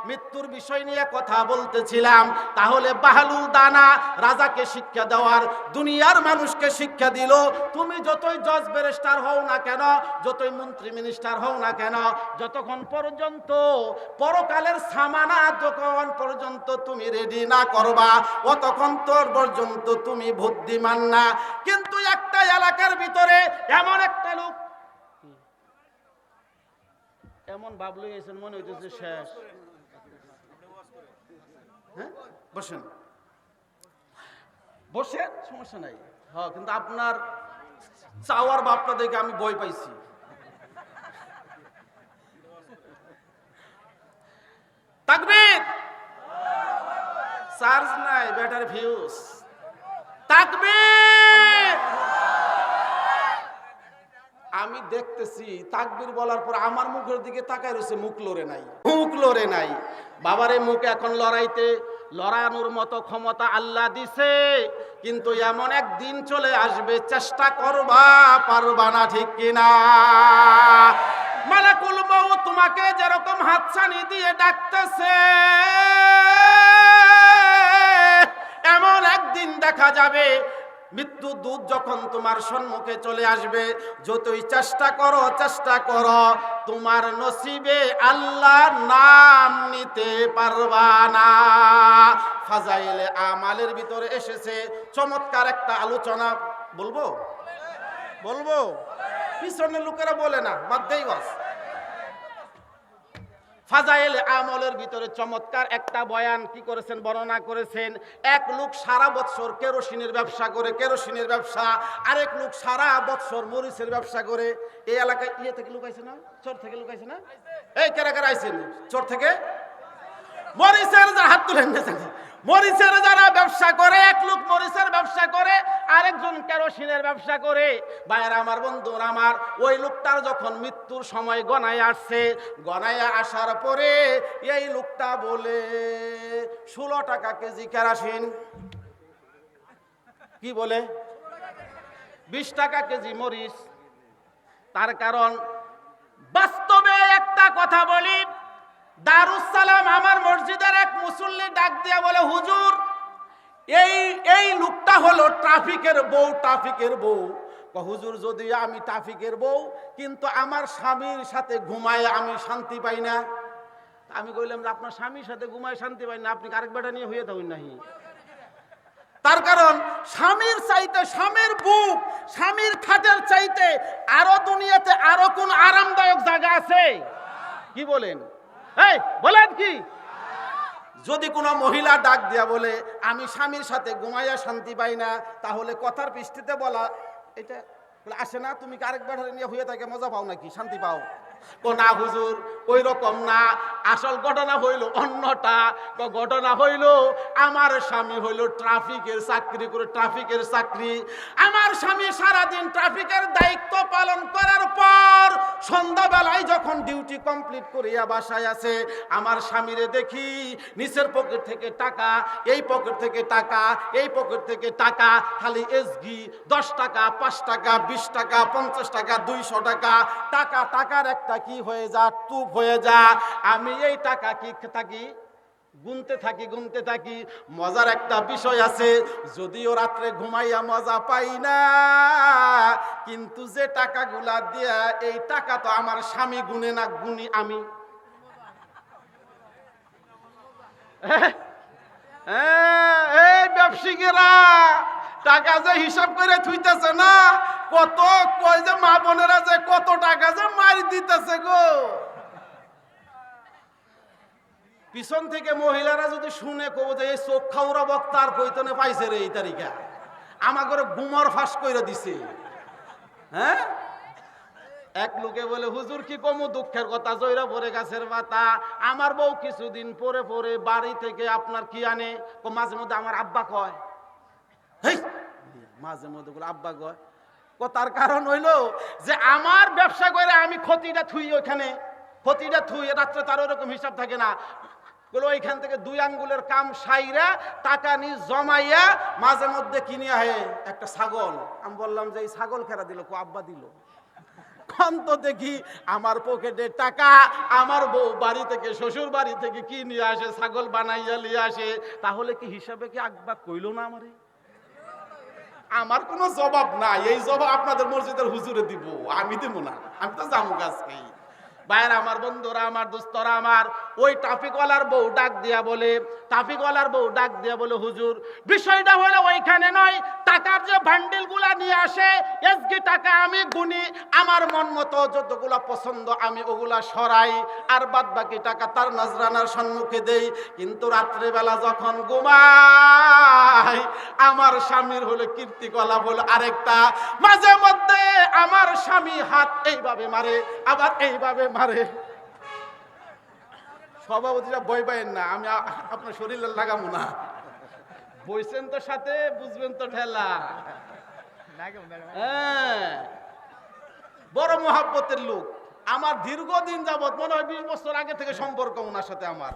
[SPEAKER 1] মৃত্যুর বিষয় নিয়ে কথা বলতেছিলাম। তাহলে বাহলুল দানা রাজাকে শিক্ষা দেওয়ার, দুনিয়ার মানুষকে শিক্ষা দিল, তুমি যতই জজ ব্যারিস্টার হও না কেন, যতই মন্ত্রী মিনিস্টার হও না কেন, যতক্ষণ পর্যন্ত পরকালের সামানা যখন পর্যন্ত তুমি রেডি না করবা, অতক্ষণ তোর পর্যন্ত তুমি বুদ্ধিমান না। কিন্তু একটা এলাকার ভিতরে এমন একটা লোক, এমন ভাবলো এসেন মনে হইতেছে শেষ। হ্যাঁ, বসেন, সমস্যা নাই। হ্যাঁ, কিন্তু আপনার চাওয়ার বাপটা দেখে আমি ভয় পাইছি। তাকবীর, চার্জ নাই, ব্যাটারি ফিউজ। তাকবীর। আমি দেখতেছি তাকবীর বলার পর আমার মুখের দিকে তাকায় রয়েছে, মুখ লড়ে নাই। বাবারে, মুখ এখন লড়ানোর মতো ক্ষমতা আল্লাহ দিছে, কিন্তু এমন একদিন চলে আসবে, চেষ্টা করবা, পারবা না, ঠিক কিনা? মালাকুল মউত তোমাকে যেরকম হাতছানি দিয়ে ডাকতেছে, এমন একদিন দেখা যাবে মৃত্যু দূত যখন তোমার সম্মুখে চলে আসবে, যতই চেষ্টা করো তোমার নসিবে আল্লাহর নাম নিতে পারবা না। ফাজাইলে আমালের ভিতরে এসেছে চমৎকার একটা আলোচনা। বলবো পিছনের লোকেরা বলে না, বাদ দেই বাস। ফাজাইল আমলের ভিতরে চমৎকার একটা বয়ান কি করেছেন, বর্ণনা করেছেন। এক লোক সারা বছর কেরোসিনের ব্যবসা, আরেক লোক সারা বছর মরিচের ব্যবসা করে। এই এলাকায় থেকে লুকাইছে না, চোর থেকে লুকাইছে না? এই কারা আইছেন চোর থেকে? মরিচের হাত তুলেন না। মরিচের যারা ব্যবসা করে, এক লোক মরিচের ব্যবসা করে, আরেকজন কেরোসিনের ব্যবসা করে। ভাইয়েরা আমার, বন্ধুরা আমার, ওই লোকটার যখন মৃত্যুর সময় গনায় আসার পরে এই লোকটা বলে 16 টাকা কেজি কেরোসিন। কি বলে? 20 টাকা কেজি মরিচ। তার কারণ বাস্তবে একটা কথা বলি, দারুস সালাম আমার মসজিদের এক মুসল্লি ডাক দিয়া বলে, হুজুর, এই লোকটা হলো ট্রাফিকের বউ। হুজুর, যদি আমি ট্রাফিকের বউ, কিন্তু আমার স্বামীর সাথে ঘুমায় আমি শান্তি পাই না। আমি কইলাম যে আপনার স্বামীর সাথে ঘুমায় শান্তি পাই না, আপনি আরেক বেটা নিয়ে হয়ে থাকুন নাহি। তার কারণ স্বামীর চাইতে, স্বামীর বুক, স্বামীর খাটের চাইতে আরো দুনিয়াতে আরো কোন আরামদায়ক জায়গা আছে? কি বলেন? বলেন কি? যদি কোনো মহিলা ডাক দিয়া বলে আমি স্বামীর সাথে ঘুমাইয়া শান্তি পাই না, তাহলে কথার পৃষ্ঠিতে বলা এটা আসে না, তুমি আরেক বেটারে নিয়ে হয়ে থাকে মজা পাও নাকি, শান্তি পাও? না হুজুর, ওই রকম না। আসল ঘটনা হইল অন্যটা। ঘটনা হইল আমার স্বামী হইল ট্রাফিকের চাকরি। আমার স্বামী সারাদিন ট্রাফিকের দায়িত্ব পালন করার পর সন্ধ্যাবেলায় যখন ডিউটি কমপ্লিট করিয়া বাসায় আছে, আমার স্বামীরে দেখি নিচের পকেট থেকে টাকা, এই পকেট থেকে টাকা, এই পকেট থেকে টাকা, খালি এসগি 10 টাকা, 5 টাকা, 20 টাকা, 50 টাকা, 200 টাকা, টাকার একটা কি হয়ে যা, টুপ হয়ে যা। আমি এই টাকা কি থাকি গুনতে থাকি। মজার একটা বিষয় আছে, যদিও রাত্রে ঘুমাইয়া মজা পাই না, কিন্তু যে টাকাগুলা দিয়া, এই টাকা তো আমার স্বামী গুনে না, গুনি আমি। এই ব্যবসায়ীরা টাকা যে হিসাব করে থুইতেছে না, কত কয় যে মা বোনেরা যে কত টাকা যে মারি দিতেছে গো। পিছন থেকে মহিলারা যদি শুনে কব যে এই চোখ খাওয়া বক্তার কইতনে পাইছে রে, এই তারিখা আমার ঘরে গুমর ফাঁস করে দিছে। হ্যাঁ, এক লোকে বলে, হুজুর কি কমু দুঃখের কথা, জয়রা পরে গাছের পাতা। আমার বউ কিছুদিন পরে বাড়ি থেকে আপনার কি আনে, মাঝে মধ্যে আমার আব্বা কয়, মাঝে মধ্যে আব্বা কয়। তার কারণ হইলো যে আমার ব্যবসা করে আমি ক্ষতিটা থুই, ওইখানে ক্ষতিটা থুই, রাত্রে তার ওরকম হিসাব থাকে না। বলে ওইখান থেকে 2 আঙ্গুলের কাম সাইরা টাকা নিয়ে জমাইয়া মাঝে মধ্যে কিনে আহে একটা ছাগল। আমি বললাম যে এই ছাগল খেরা দিল, কো আব্বা দিল। তো দেখি আমার পকেটে টাকা, আমার বউ বাড়ি থেকে শ্বশুর বাড়ি থেকে কি নিয়ে আসে, ছাগল বানাইয়া নিয়ে আসে। তাহলে কি হিসাবে কি আকবা কইল না আমারে? আমার কোনো জবাব নাই, এই জবাব আপনাদের মসজিদের হুজুরে দিব, আমি দিব না, আমি তো জামু গাছকেই। ভাইয়েরা আমার, বন্ধুরা আমার, দোস্তরা আমার, ওই ট্রাফিকওয়ালার বউ ডাক দিয়া বলে হুজুর বিষয়টা হলো ওইখানে নয়, টাকার যে বান্ডিল গুলা নিয়ে আসে এসগি টাকা আমি গুনি, আমার মন মতো যতগুলা পছন্দ আমি ওগুলা সরাই, আর বাদ বাকি টাকা তার নজরানার সম্মুখে দেই। কিন্তু রাত্রেবেলা যখন ঘুমাই আমার স্বামীর হলো কীর্তিকলা বলে আরেকটা, মাঝে মধ্যে আমার স্বামী হাত এইভাবে মারে আবার এইভাবে মারে। সভাপতিরা বই পাইন না, আমি আপনার শরীরে লাগাবো না, বইছেন তো সাথে, বুঝবেন তো ঠেলা। বড় মহাব্বতের লোক আমার, দীর্ঘদিন যাবত, মনে হয় 20 বছর আগে থেকে সম্পর্ক ওনার সাথে আমার।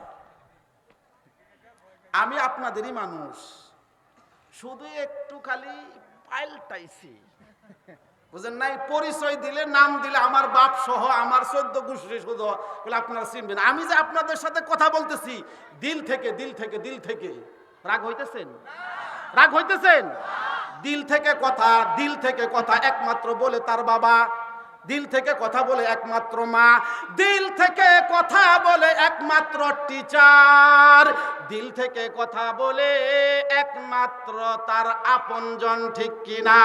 [SPEAKER 1] আমি আপনাদেরই মানুষ, শুধু একটু খালি পাল্টাইছি, বুঝেন নাই? পরিচয় দিলে, নাম দিলে আমার বাপ সহ আমার 14 গোষ্ঠী শুধু বলে আপনারা চিনবেন। আমি যে আপনাদের সাথে কথা বলতেছি দিল থেকে, দিল থেকে, দিল থেকে। রাগ হইতেছেন? রাগ হইতেছেন? দিল থেকে কথা, দিল থেকে কথা একমাত্র বলে তার বাবা, দিল থেকে কথা বলে একমাত্র মা, দিল থেকে কথা বলে একমাত্র টিচার, দিল থেকে কথা বলে একমাত্র তার আপনজন, ঠিক কিনা?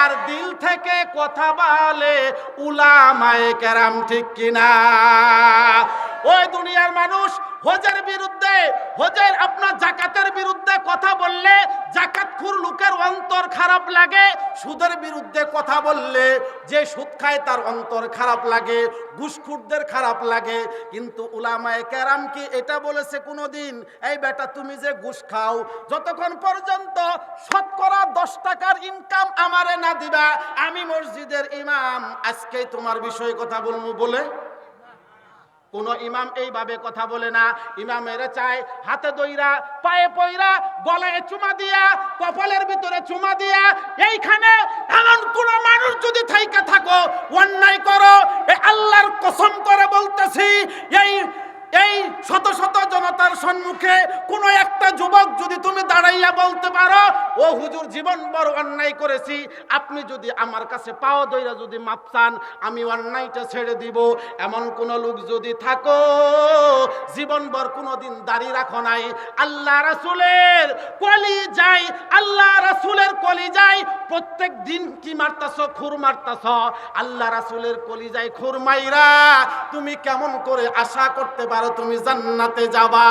[SPEAKER 1] আর দিল থেকে কথা বলে উলামায়ে কেরাম, ঠিক কিনা? ওই দুনিয়ার মানুষ হজের বিরুদ্ধে, হজের আপনার জাকাতের বিরুদ্ধে কথা বললে জাকাতখোর লোকের অন্তর খারাপ লাগে, সুদের বিরুদ্ধে কথা বললে যে সুদ খায় তার অন্তর খারাপ লাগে, ঘুষখোরদের খারাপ লাগে। কিন্তু উলামায়ে কেরাম কি এটা বলেছে কোনোদিন, এই বেটা তুমি যে ঘুষ খাও, যতক্ষণ পর্যন্ত শতকরা 10 টাকার ইনকাম আমারে না দিবা আমি মসজিদের ইমাম আজকেই তোমার বিষয়ে কথা বলবো বলে? কোন ইমাম এইভাবে কথা বলে না। ইমামের চাই হাতে দইরা, পায়ে পয়রা, গলায় চুমা দিয়া, কপালের ভিতরে চুমা দিয়া। এইখানে এমন কোন মানুষ যদি থাইকা থাকো, অন্যায় করো, এই আল্লাহর কসম করে বলতেছি, এই শত শত জনতার সম্মুখে কোন একটা যুবক যদি তুমি দাঁড়াইয়া বলতে পারো, ও হুজুর জীবন বড় অন্যায় করেছি, আপনি যদি আমার কাছে পাও দইরা যদি মাপ চান আমি অন্যায়টা ছেড়ে দিব, এমন কোন লোক যদি থাকো জীবনভর কোনোদিন দাড়ি রাখো নাই, আল্লাহ রাসূলের কলিজায়, আল্লাহ রাসূলের কলিজায় প্রত্যেক দিন কি মারতাছো? খুর মারতাছো। আল্লাহ রাসূলের কলিজায় খুর মাইরা তুমি কেমন করে আশা করতে পারো তুমি জান্নাতে যাবা?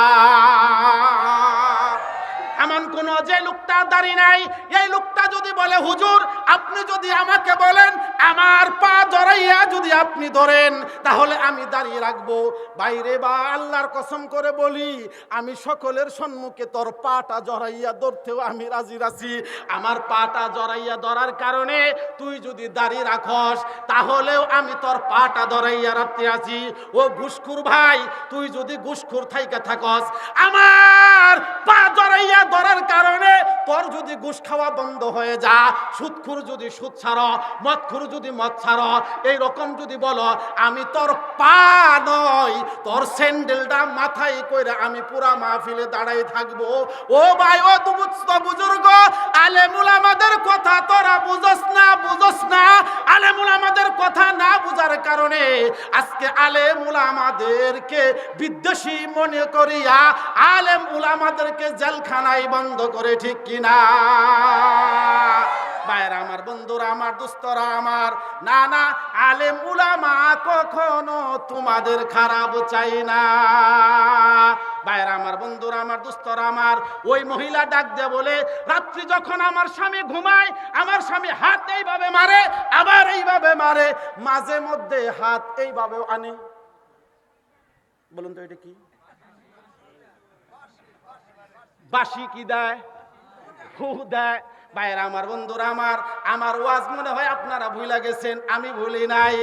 [SPEAKER 1] এমন কোন যে লোকটা দাড়ি নাই, এই লোকটা যদি বলে হুজুর আপনি যদি আমাকে বলেন আমার পা জড়াইয়া যদি আপনি ধরেন তাহলে আমি দাঁড়িয়ে রাখবো, বাইরে বা আল্লাহর কসম করে বলি আমি সকলের সম্মুখে তোর পাটা জড়াইয়া ধরতেও আমি রাজি আছি। আমার পাটা জড়াইয়া ধরার কারণে তুই যদি দাঁড়িয়ে রাখস তাহলেও আমি তোর পাটা ধরাইয়া রাখতে আছি। ও ঘুষখোর ভাই, তুই যদি ঘুষখোর থাইকা থাকস, আমার পা জড়াইয়া ধরার কারণে তোর যদি ঘুষ খাওয়া বন্ধ হয়ে যা, সুদখোর যদি সুদ ছাড়ো, মদখোর যদি মদ ছাড়ো, এই রকম যদি বলো, আমি তোর পা নয় তোর স্যান্ডেলটা মাথায় কইরা আমি পুরা মাহফিলে দাঁড়াই থাকবো। ও ভাই, ও বুজুর্গ, আলেমুল আমাদের কথা তোরা বুঝস না, আলেমুল আমাদের কথা না বুঝার কারণে আজকে আলেমুল আমাদেরকে বিদ্বেষী মনে করিয়া আলেম উলামাদেরকে জেলখানায় বন্ধ করে, ঠিক কিনা? ভাইরা আমার, বন্ধুরা আমার, দোস্তরা আমার, না না, আলেম উলামা কখনো তোমাদের খারাপ চাই না। ভাইরা আমার, বন্ধুরা আমার, দোস্তরা আমার, ওই মহিলা ডাক দিয়ে বলে রাত্রি যখন আমার স্বামী ঘুমায় আমার স্বামী হাত এইভাবে মারে আবার এইভাবে মারে, মাঝে মধ্যে হাত এইভাবেও আনে। বলুন তো এটা কি? বাঁশি কি দেয়? ফু দেয়। ভাইরা আমার, বন্ধুরা আমার, আমার ওয়াজ মনে হয় আপনারা ভুলে গেছেন, আমি ভুলি নাই।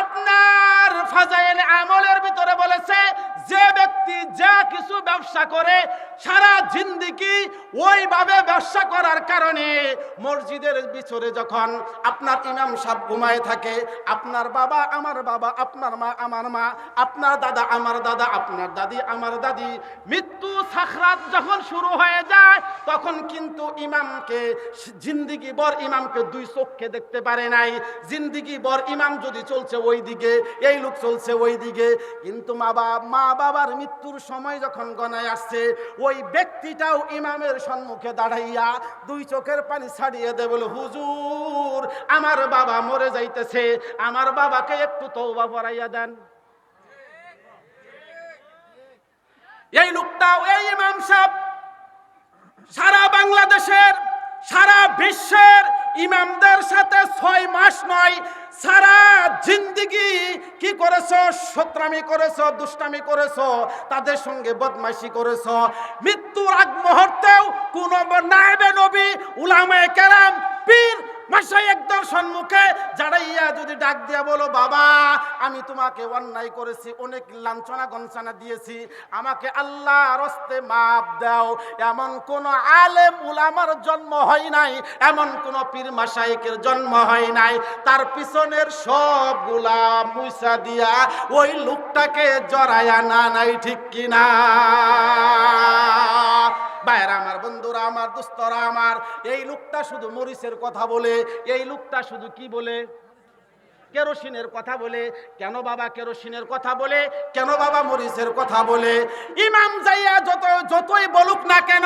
[SPEAKER 1] আপনার ফাজাইল আমলের ভিতরে বলেছে, যে ব্যক্তি যা কিছু ব্যবসা করে সারা জিন্দেগি ওইভাবে ব্যবসা করার কারণে মসজিদের ভিতরে যখন আপনার ইমাম সাহেব ঘুমায় থাকে, আপনার বাবা আমার বাবা, আপনার মা আমার মা, আপনার দাদা আমার দাদা, আপনার দাদি আমার দাদি, মৃত্যু সাখরাত যখন শুরু হয়ে যায় তখন কিন্তু ইমামকে জিন্দেগি ভর ইমামকে দুই চোখে দেখতে পারে নাই। জিন্দেগি ভর ইমাম যদি চলছে ওই দিকে, এই লোক চলছে ওই দিকে, কিন্তু মা বাবার মৃত্যুর সময় যখন গণায় আসছে ওই ব্যক্তিটাও ইমামের সম্মুখে দাঁড়াইয়া দুই চোখের পানি ছাড়িয়ে দেয়, বলে হুজুর আমার বাবা মরে যাইতেছে, আমার বাবাকে একটু তওবা পড়াইয়া দেন। এই লোকটাও, এই ইমাম সাহেব সারা বাংলাদেশের সারা বিশ্বের ইমামদের সাথে 6 মাস নয় সারা জিন্দেগি কি করেছো? শত্রামি করেছো, দুষ্টামি করেছো, তাদের সঙ্গে বদমাইশি করেছো। মৃত্যুর আগ মুহূর্তেও কোন নায়েবে নবী, উলামায়ে কেরাম, পীর মাশায়েখদের সম্মুখে দাঁড়াইয়া যদি ডাক দিয়া বলো, বাবা আমি তোমাকে অন্যায় করেছি, অনেক লাঞ্ছনা গঞ্ছনা দিয়েছি, আমাকে আল্লাহর রাস্তে মাফ দাও, এমন কোন আলেম উলামার জন্ম হয় নাই, এমন কোন পীর মাশায়েখের জন্ম হয় নাই, তার পিছনের সবগুলা মুছা দিয়া ওই লোকটাকে জড়ায়া না নাই, ঠিক কিনা? ভাইরা আমার, বন্ধুরা আমার, দোস্তরা আমার, এই লোকটা শুধু মরিচের কথা বলে, এই লোকটা শুধু কি বলে? কেরোসিনের কথা বলে। কেন বাবা কেরোসিনের কথা বলে? কেন বাবা মরিচের কথা বলে? ইমাম যাইয়া যতই বলুক না কেন,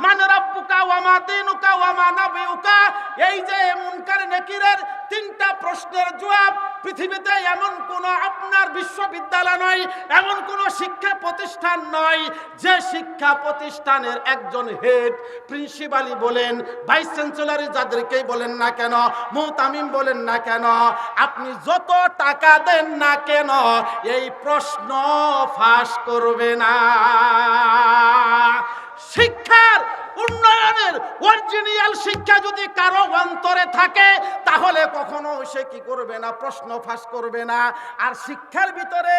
[SPEAKER 1] মান রাব্বুকা ওয়া মা দীনুকা ওয়া মা নাবিয়ুকা, এই যে মুনকার নাকিরের 3টা প্রশ্নের জবাব পৃথিবীতে এমন কোন আপনার বিশ্ববিদ্যালয় নয়, এমন কোন শিক্ষা প্রতিষ্ঠান নয় যে শিক্ষা প্রতিষ্ঠানের একজন হেড, প্রিন্সিপালই বলেন, ভাইস চ্যান্সেলরই যাদেরকেই বলেন না কেন, মুতামিম বলেন না কেন, আপনি যত টাকা দেন না কেন এই প্রশ্ন ফাঁস করবে না। শিক্ষার উন্নয়নের অরিজিনাল শিক্ষা যদি কারো অন্তরে থাকে তাহলে কখনো সে কি করবে না? প্রশ্ন ফাঁস করবে না। আর শিক্ষার ভিতরে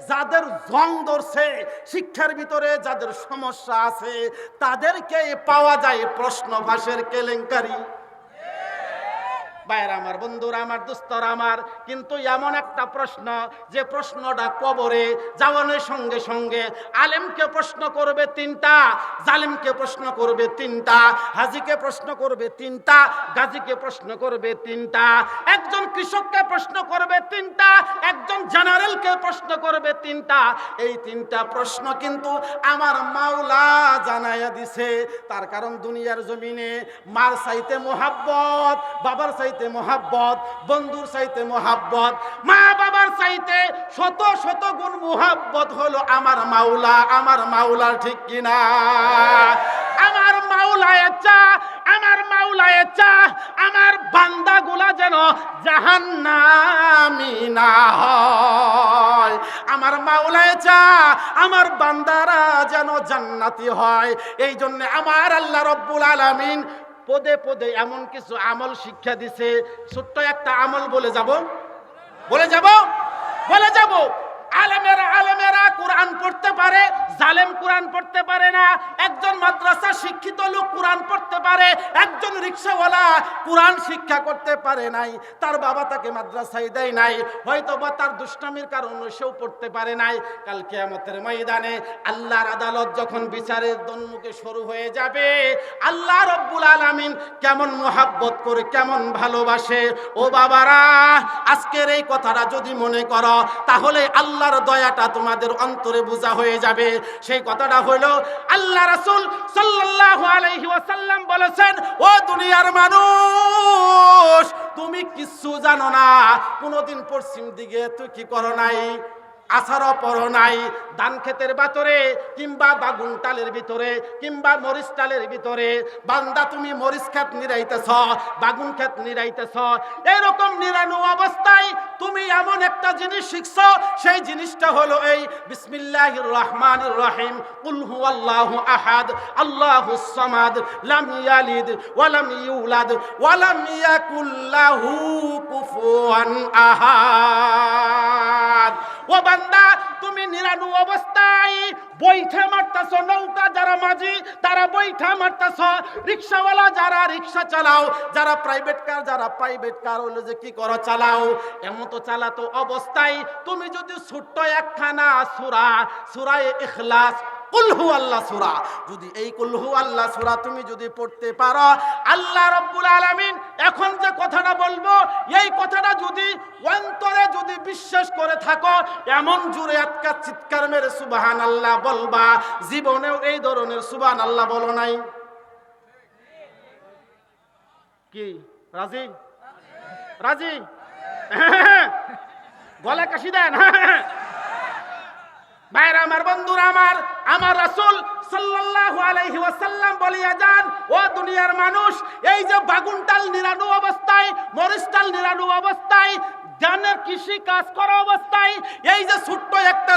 [SPEAKER 1] যাদের জং ধরছে, শিক্ষার ভিতরে যাদের সমস্যা আছে, তাদেরকে পাওয়া যায় প্রশ্ন ফাঁসের কেলেঙ্কারি। ভাইরা আমার, বন্ধুরা আমার, দোস্তরা আমার, কিন্তু এমন একটা প্রশ্ন যে প্রশ্নটা কবরে যাওয়ানোর সঙ্গে সঙ্গে আলেমকে প্রশ্ন করবে 3টা, জালেমকে প্রশ্ন করবে 3টা, হাজিকে প্রশ্ন করবে 3টা, গাজীকে প্রশ্ন করবে 3টা, একজন কৃষককে প্রশ্ন করবে 3টা, একজন জেনারেলকে প্রশ্ন করবে 3টা। এই 3টা প্রশ্ন কিন্তু আমার মাওলা জানাইয়া দিছে। তার কারণ দুনিয়ার জমিনে মার চাইতে মোহাব্বত, বাবার চাইতে মোহাব্বত, বন্ধুর চাইতে মোহাব্বত, মা বাবার চাইতে শত শত গুণ মোহাব্বত হলো আমার মাওলা, আমার মাওলা, ঠিক কিনা? আমার মাওলায় চা, আমার মাওলায় চা আমার বান্দাগুলা যেন জাহান্নামী না হয়, আমার মাওলায় চা আমার বান্দারা যেন জান্নাতি হয়। এই জন্য আমার আল্লাহ রব্বুল আলামিন পদে পদে এমন কিছু আমল শিক্ষা দিছে। ছোট্ট একটা আমল বলে যাব। আলেমেরা কোরআন পড়তে পারে, জালেম কোরআন পড়তে পারে না। একজন মাদ্রাসা শিক্ষিত লোক কোরআন পড়তে পারে, একজন রিকশাওয়ালা কোরআন শিক্ষা করতে পারে নাই, তার বাবা তাকে মাদ্রাসায় দেয় নাই, হয়তো বা তার দুষ্টামির কারণে সেও পড়তে পারে নাই। কাল কিয়ামতের ময়দানে আল্লাহর আদালত যখন বিচারের দন্মুখে শুরু হয়ে যাবে, আল্লাহ রব্বুল আলামিন কেমন মোহাব্বত করে, কেমন ভালোবাসে। ও বাবারা, আজকের এই কথাটা যদি মনে করো তাহলে আল্লাহর দয়াটা তোমাদের অন্তরে বোঝা হয়ে যাবে। সেই কথাটা হলো আল্লাহ রাসূল সাল্লাল্লাহু আলাইহি ওয়াসাল্লাম বলেছেন, ও দুনিয়ার মানুষ, তুমি কিচ্ছু জানো না, কোনোদিন পশ্চিম দিকে তুই কি করো নাই, আসারও পড়ো নাই, ধান ক্ষেতের ভিতরে কিংবা বাগুন টালের ভিতরে কিংবা মরিচ টালের ভিতরে বান্দা তুমি মরিচ ক্ষেত নিরাইতেছ, বাগুন ক্ষেত নিরাইতেছ, এরকম নিরানো অবস্থায় তুমি এমন একটা জিনিস শিখছ, সেই জিনিসটা হলো এই বিসমিল্লাহির রহমানির রহিম, কুল হুয়াল্লাহু আহাদ আল্লাহুস সামাদ লাম ইয়ালিদ ওয়া লাম ইউলাদ ওয়া লাম ইয়াকুল লাহু কুফুয়ান আহাদ। ও বান্দা, তুমি নিরানু অবস্থায় বৈঠা মারতেছ, নৌকা যারা মাঝি তারা বৈঠা মারতেছ, রিক্সাওয়ালা যারা রিক্সা চালাও, যারা প্রাইভেট কার হলো যে কি করো চালাও, এমন তো চালাতো অবস্থায় তুমি যদি ছোট্ট একখানা সূরা ইখলাস কুল হু আল্লাহ সূরা, যদি এই কুল হু আল্লাহ সূরা তুমি যদি পড়তে পারো, আল্লাহ রাব্বুল আলামিন এখন যে কথাটা বলবো এই কথাটা যদি অন্তরে যদি বিশ্বাস করে থাকো, এমন জোরে একটা চিৎকার মেরে সুবহানাল্লাহ বলবা, জীবনেও এই ধরনের সুবহানাল্লাহ বলো নাই। কি রাজি? রাজি? গলা কাশি দেন। ভাইরা আমার, বন্ধুরা আমার, আমার রাসূল সাল্লাল্লাহু আলাইহি ওয়াসাল্লাম বলিয়া যান, ও দুনিয়ার মানুষ, এই যে বাগুনটাল নিরানো অবস্থায়, মরিচটাল নিরানো অবস্থায়, জানের কৃষি কাজ করা অবস্থায় এই যে ছোট্ট একটা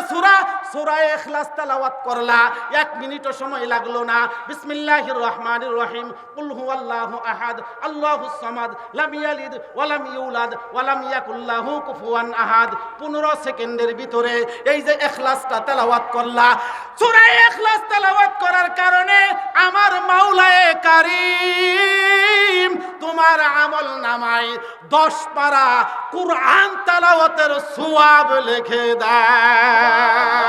[SPEAKER 1] সূরা ইখলাস তেলাওয়াত করলা, 1 মিনিটও সময় লাগলো না। বিসমিল্লাহির রহমানির রহিম, কুল হুয়াল্লাহু আহাদ আল্লাহুস সামাদ লাম ইয়ালিদ ওয়া লাম ইউলাদ ওয়া লাম ইয়াকুল লাহু কুফুয়ান আহাদ, 15 সেকেন্ডের ভিতরে এই যে ইখলাসটা তেলাওয়াত করলা, সূরা ইখলাস তেলাওয়াত করার কারণে আমার মাওলায়ে কারীম তোমার আমল নামায় 10 পারা কুরআন তেলাওয়াতের সওয়াব লিখে দেয়।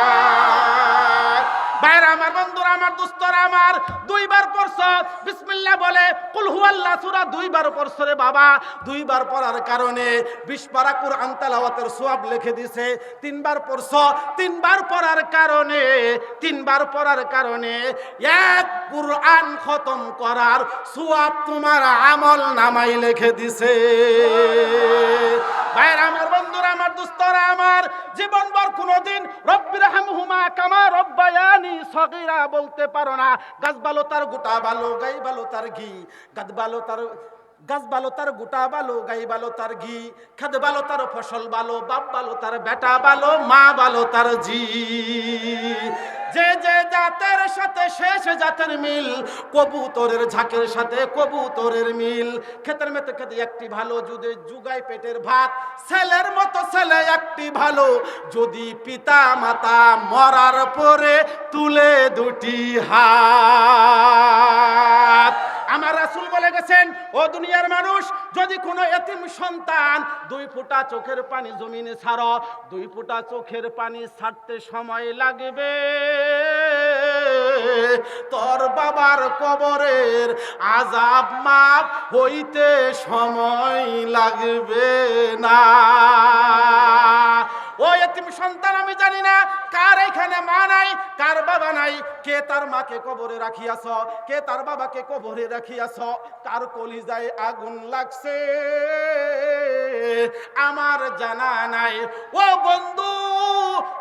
[SPEAKER 1] ভাইরা আমার, বন্ধুরা আমার, দোস্তরা আমার, 2 বার পড়ছ বিসমিল্লাহ বলে কুল হুয়াল্লাহ সূরা 2 বার পড়ছ রে বাবা, 2 বার পড়ার কারণে 20 পারা কুরআন তেলাওয়াতের সওয়াব লিখে দিয়েছে। 3 বার পড়ছ, 3 বার পড়ার কারণে 3 বার পড়ার কারণে এক কুরআন খতম করার সওয়াব তোমার আমল নামায় লিখে দিয়েছে। ভাইরা আমার, বন্ধুরা আমার, দোস্তরা আমার, জীবনভর কোনোদিন রব্বির হামহুমা কামা রব্বায়ানি সগীরা বলতে পারো না। গাছ ভালো তার গোটা ভালো, গাই ভালো তার ঘি, গাছ ভালো তার গোটা ভালো, গাই ভালো তার ঘি, খাদ ভালো তার ফসল ভালো, বাপ ভালো তার বেটা ভালো, মা ভালো তার জি। যে যে জাতের সাথে শেষ জাতের মিল, কবুতরের ঝাঁকের সাথে কবুতরের মিল। ক্ষেতের মেতে খেতে একটি ভালো, যদি জুগায় পেটের ভাত, ছেলের মতো ছেলে একটি ভালো, যদি পিতা মাতা মরার পরে তুলে 2টি হাত। আমার রাসূল বলে গেছেন, ও দুনিয়ার মানুষ, যদি কোনো এতিম সন্তান 2 ফোঁটা চোখের পানি জমিনে ছাড়ো, 2 ফোঁটা চোখের পানি ছাড়তে সময় লাগবে, তোর বাবার কবরের আযাব মাপ হইতে সময় লাগবে না। ও এতিম সন্তান, আমি জানি না কার এখানে মা নাই, কার বাবা নাই, কে তার মাকে কবরে রাখিয়াছ, কে তার বাবাকে কবরে রাখিয়াছ, কার কলিজায় আগুন লাগছে আমার জানা নাই। ও বন্ধু,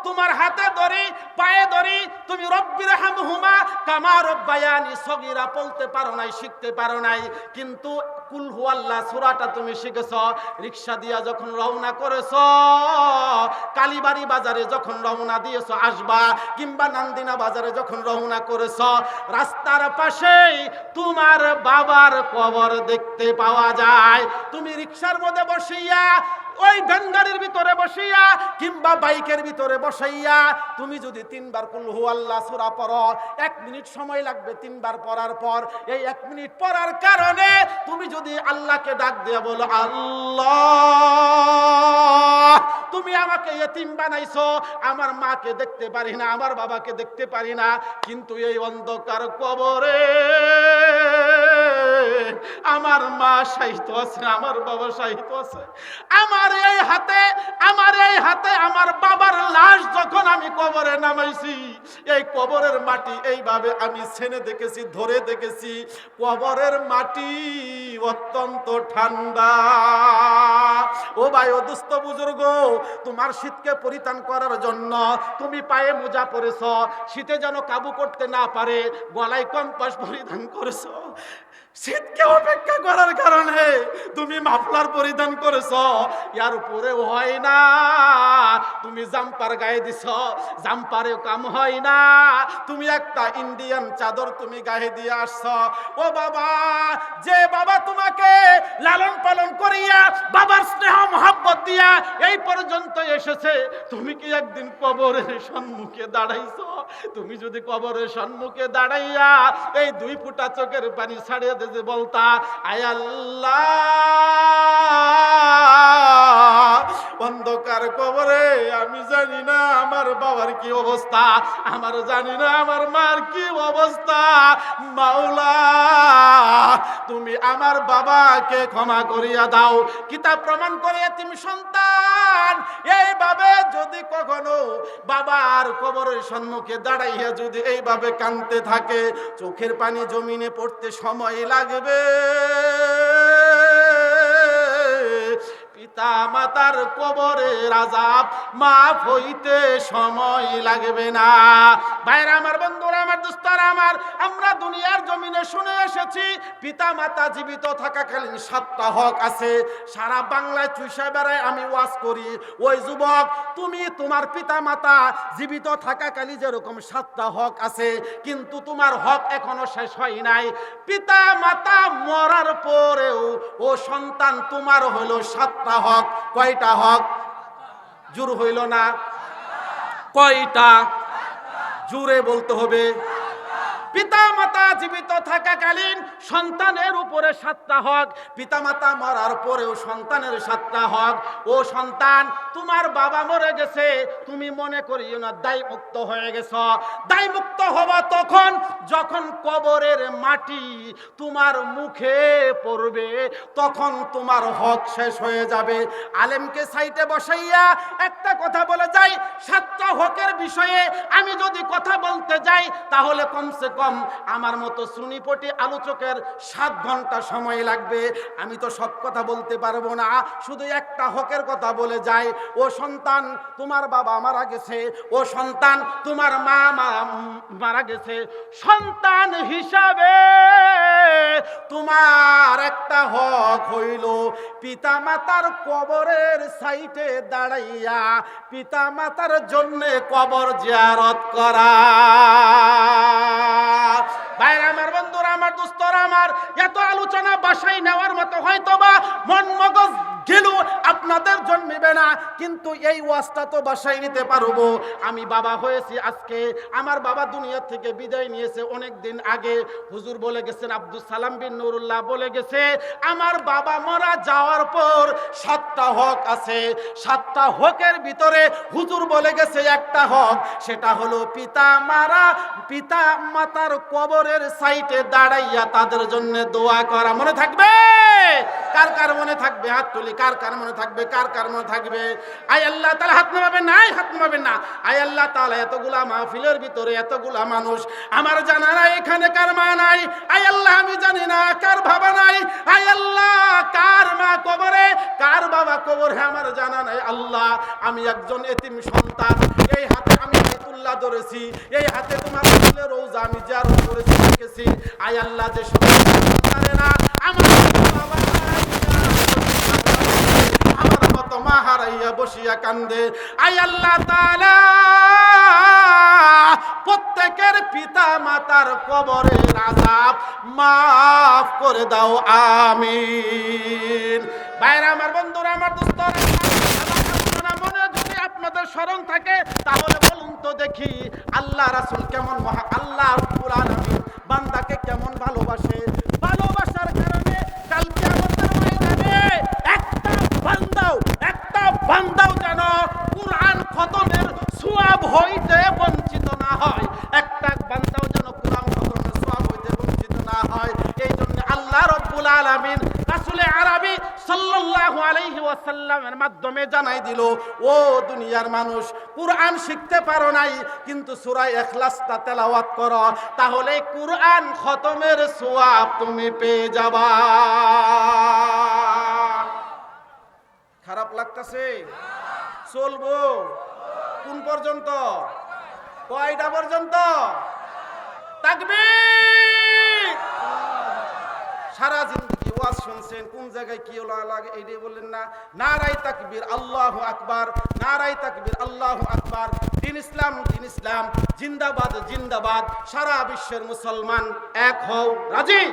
[SPEAKER 1] তোমার হাতে ধরি, পায়ে ধরি, তুমি রব্বির হামহুমা কামা রব্বায়ানি সগীরা বলতে পারো নাই, শিখতে পারো নাই, কিন্তু কুল হুয়াল্লাহ সূরাটা তুমি শিখেছ। রিকশা দিয়া যখন রওনা করেছ, কালীবাড়ি বাজারে যখন রওনা দিয়েছ আসবা, কিংবা নান্দিনা বাজারে যখন রওনা করেছ, রাস্তার পাশেই তোমার বাবার কবর দেখতে পাওয়া যায়। তুমি রিকশার মধ্যে বসিয়া, ওই ভ্যান গাড়ির ভিতরে বসিয়া, কিংবা বাইকের ভিতরে বসাইয়া তুমি যদি 3 বার কুল হুয়াল্লাহ সূরা পড়ো, 1 মিনিট সময় লাগবে 3 বার পড়ার পর। এই 1 মিনিট পড়ার কারণে তুমি যদি আল্লাহকে ডাক দিয়ে বলো, আল্লাহ তুমি আমাকে ইতিম বানাইছো, আমার মাকে দেখতে পারি না, আমার বাবাকে দেখতে পারি না, কিন্তু এই অন্ধকার কবরে আমার মা শাহিত আছে, আমার বাবা শাহিত আছে। আমার এই হাতে আমার বাবার লাশ যখন আমি কবরে নামাইছি, এই কবরের মাটি এইভাবে আমি ছেনে দেখেছি, ধরে দেখেছি, কবরের মাটি অত্যন্ত ঠান্ডা। ও ভাই, ও দুস্থ বুজুর্গ, তোমার শীতকে পরিত্রাণ করার জন্য তুমি পায়ে মোজা পরেছ, শীতে যেন কাবু করতে না পারে গলায় কম্পাস পরিধান করেছ। শীতকে অপেক্ষা করার কারণে তুমি মাফলার পরিধান করেছ, ইয়ার উপরে হয় না। তুমি জাম্পার গায়ে দিছ, জাম্পারে কাম হয় না। তুমি একটা ইন্ডিয়ান চাদর তুমি গায়ে দিয়ে আসছ। ও বাবা, যে বাবা তোমাকে লালন পালন করিয়া বাবার স্নেহ মহব্বত দিয়া এই পর্যন্ত এসেছে, তুমি কি একদিন কবরের সম্মুখে দাঁড়াইছ? তুমি যদি কবরের সম্মুখে দাঁড়াইয়া এই 2 ফোঁটা চোখের পানি ছাড়িয়ে যে বলতা, আয় আল্লাহ, অন্ধকার কবরে আমি জানি না আমার বাবার কি অবস্থা, আমার জানি না আমার মার কি অবস্থা, মাওলা তুমি আমার বাবাকে ক্ষমা করিয়া দাও। কিতাব প্রমাণ করে তুমি সন্তান এইভাবে যদি কখনো বাবার কবরের সম্মুখে দাঁড়াইয়া যদি এইভাবে কাঁদতে থাকে, চোখের পানি জমিনে পড়তে সময় লাগবে, পিতা মাতার কবরের আযাব মাফ হইতে সময় লাগবে না। ভাইরা আমার, বন্ধুরা আমার, দোস্তরা আমার, আমরা দুনিয়ার জমিনে শুনে এসেছি পিতা মাতা জীবিত থাকাকালীন 7টা হক আছে। সারা বাংলায় চুষা বেড়ায় আমি ওয়াজ করি, ওই যুবক, তুমি তোমার পিতা মাতা জীবিত থাকাকালীন যেরকম 7টা হক আছে, কিন্তু তোমার হক এখনো শেষ হয় নাই। পিতা মাতা মরার পরেও ও সন্তান তোমার হলো 7টা হক। কয়টা হক? জোর হইল না? কয়টা? জোরে বলতে হবে। পিতা মাতা জীবিত থাকাকালীন সন্তানের উপরে 7টা হক, পিতা মাতা মরার পরেও সন্তানের 7টা হক। ও সন্তান, তোমার বাবা মরে গেছে, তুমি মনে করিও না দায় মুক্ত হয়ে গেছ। দায় মুক্ত হবা তখন যখন কবরের মাটি তোমার মুখে পড়বে, তখন তোমার হক শেষ হয়ে যাবে। আলেমকে সাইটে বসাইয়া একটা কথা বলে যাই, 7টা হকের বিষয়ে আমি যদি কথা বলতে যাই তাহলে কমসে কম আমার মতো সুনিপটি আলোচকের 7 ঘন্টা সময় লাগবে। আমি তো সব কথা বলতে পারবো না, শুধু একটা হকের কথা বলে যাই। ও সন্তান, তোমার বাবা মারা গেছে, ও সন্তান তোমার মা মারা গেছে, সন্তান হিসাবে তোমার একটা হক হইল পিতা মাতার কবরের সাইটে দাঁড়াইয়া পিতা মাতার জন্য কবর জিয়ারত করা। ভাইরা আমার, বন্ধুরা আমার, দোস্তরা আমার, এত আলোচনা বাসায় নেওয়ার মতো হয়তো বা মন মগজ গেল আপনাদের জন্মিবে না, কিন্তু এই ওয়াজটা তো বাসায় নিতে পারবো। আমি বাবা হয়েছি আজকে, আমার বাবা দুনিয়া থেকে বিদায় নিয়েছে অনেক দিন আগে। হুজুর বলে গেছেন, আব্দুল সালাম বিন নুরুল্লাহ বলে গেছে, আমার বাবা মারা যাওয়ার পর 7টা হক আছে। 7টা হকের ভিতরে হুজুর বলে গেছে একটা হক, সেটা হলো পিতা মাতার কবরের সাইটে দাঁড়াইয়া তাদের জন্য দোয়া করা। মনে থাকবে? কার কার মনে থাকবে? হাত তুলি। কার কার মনে থাকবে? কার কার মনে থাকবে? আয় আল্লাহ তাআলা, হাত নামাবেন না, হাত নামাবেন না। আয় আল্লাহ তাআলা, এতগুলা মাহফিলের ভিতরে এতগুলা মানুষ, আমার জানা নাই এখানে কার মা নাই। আয় আল্লাহ, আমি জানি না কার বাবা নাই। আয় আল্লাহ, কার মা কবরে, কার বাবা কবরে আমার জানা নাই। আল্লাহ, আমি একজন এতিম সন্তান, এই হাতে আমি বাইতুল্লাহ ধরেছি, এই হাতে তোমার রাসূলের রওজা আমি জিয়ারত করেছি, দেখেছি। আয় আল্লাহ, যে সন্তানেরা আমার বাবা আমার মতো মা হারাইয়া বসিয়া কান্দে, আয় আল্লাহ তাআলা প্রত্যেকের পিতা মাতার কবরের আযাব মাফ করে দাও, আমিন। ভাইরা আমার, বন্ধুরা আমার, দোস্তরা আমার, মনে যদি আপনাদের স্মরণ থাকে তাহলে বলুন তো দেখি, আল্লাহ রাসূল কেমন আল্লাহ রাব্বুল আলামিন বান্দাকে কেমন ভালোবাসে। ভালোবাসার কারণে কালকে আমাদের ময়দানে একটা বান্দাও যেন কুরআন খতমের সওয়াব হইতে বঞ্চিত না হয়, একটা বান্দাও যেন কুরআন খতমের সওয়াব হইতে বঞ্চিত না হয়। এই জন্য আল্লাহ রাব্বুল রাব্বুল আলামিন রাসূল আরবি সাল্লাল্লাহু আলাইহি ওয়াসাল্লামের মাধ্যমে জানাই দিল, ও দুনিয়ার মানুষ, কুরআন শিখতে পারো নাই কিন্তু সূরা ইখলাসটা তেলাওয়াত করো, তাহলে কুরআন খতমের সওয়াব তুমি পেয়ে যাবা। খারাপ লাগতেছে? চলবো কোন পর্যন্ত? কয়টা পর্যন্ত? তাকবীর! সারা জিন্দগি ওয়াজ শুনছেন, কোন জায়গায় কি লাগে এইটাই বললেন না। নারায়ে তাকবীর, আল্লাহু আকবার, নারায়ে তাকবীর, আল্লাহু আকবার। দিন ইসলাম, দিন ইসলাম, জিন্দাবাদ, জিন্দাবাদ। সারা বিশ্বের মুসলমান এক হও, রাজি?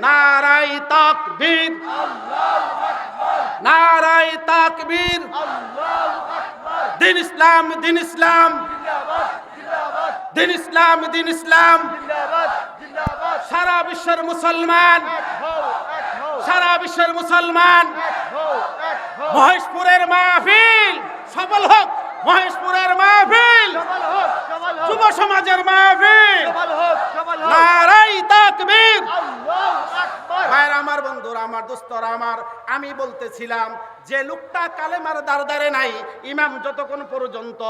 [SPEAKER 1] নারায়ে তাকবীর, আল্লাহু আকবার, নারায়ে তাকবীর, আল্লাহু আকবার। দিন ইসলাম, দিন ইসলাম, জিন্দাবাদ, জিন্দাবাদ। দিন ইসলাম, দিন ইসলাম, জিন্দাবাদ, জিন্দাবাদ। সারা বিশ্বের মুসলমান এক হও, এক হও। সারা বিশ্বের মুসলমান এক হও, এক হও। মহেশপুরের মাহফিল সফল হোক, মহেশপুরের মাহফিল সফল হোক, সফল হোক। যুব সমাজের মাহফিল সফল হোক, সফল হোক। নারায়ে তাকবীর, আল্লাহু আকবার। ভাইরা আমার, বন্ধুরা আমার, দোস্তরা আমার, আমি বলতেছিলাম যে লোকটা কালেমার দ্বারে নাই, ইমাম যতক্ষণ পর্যন্ত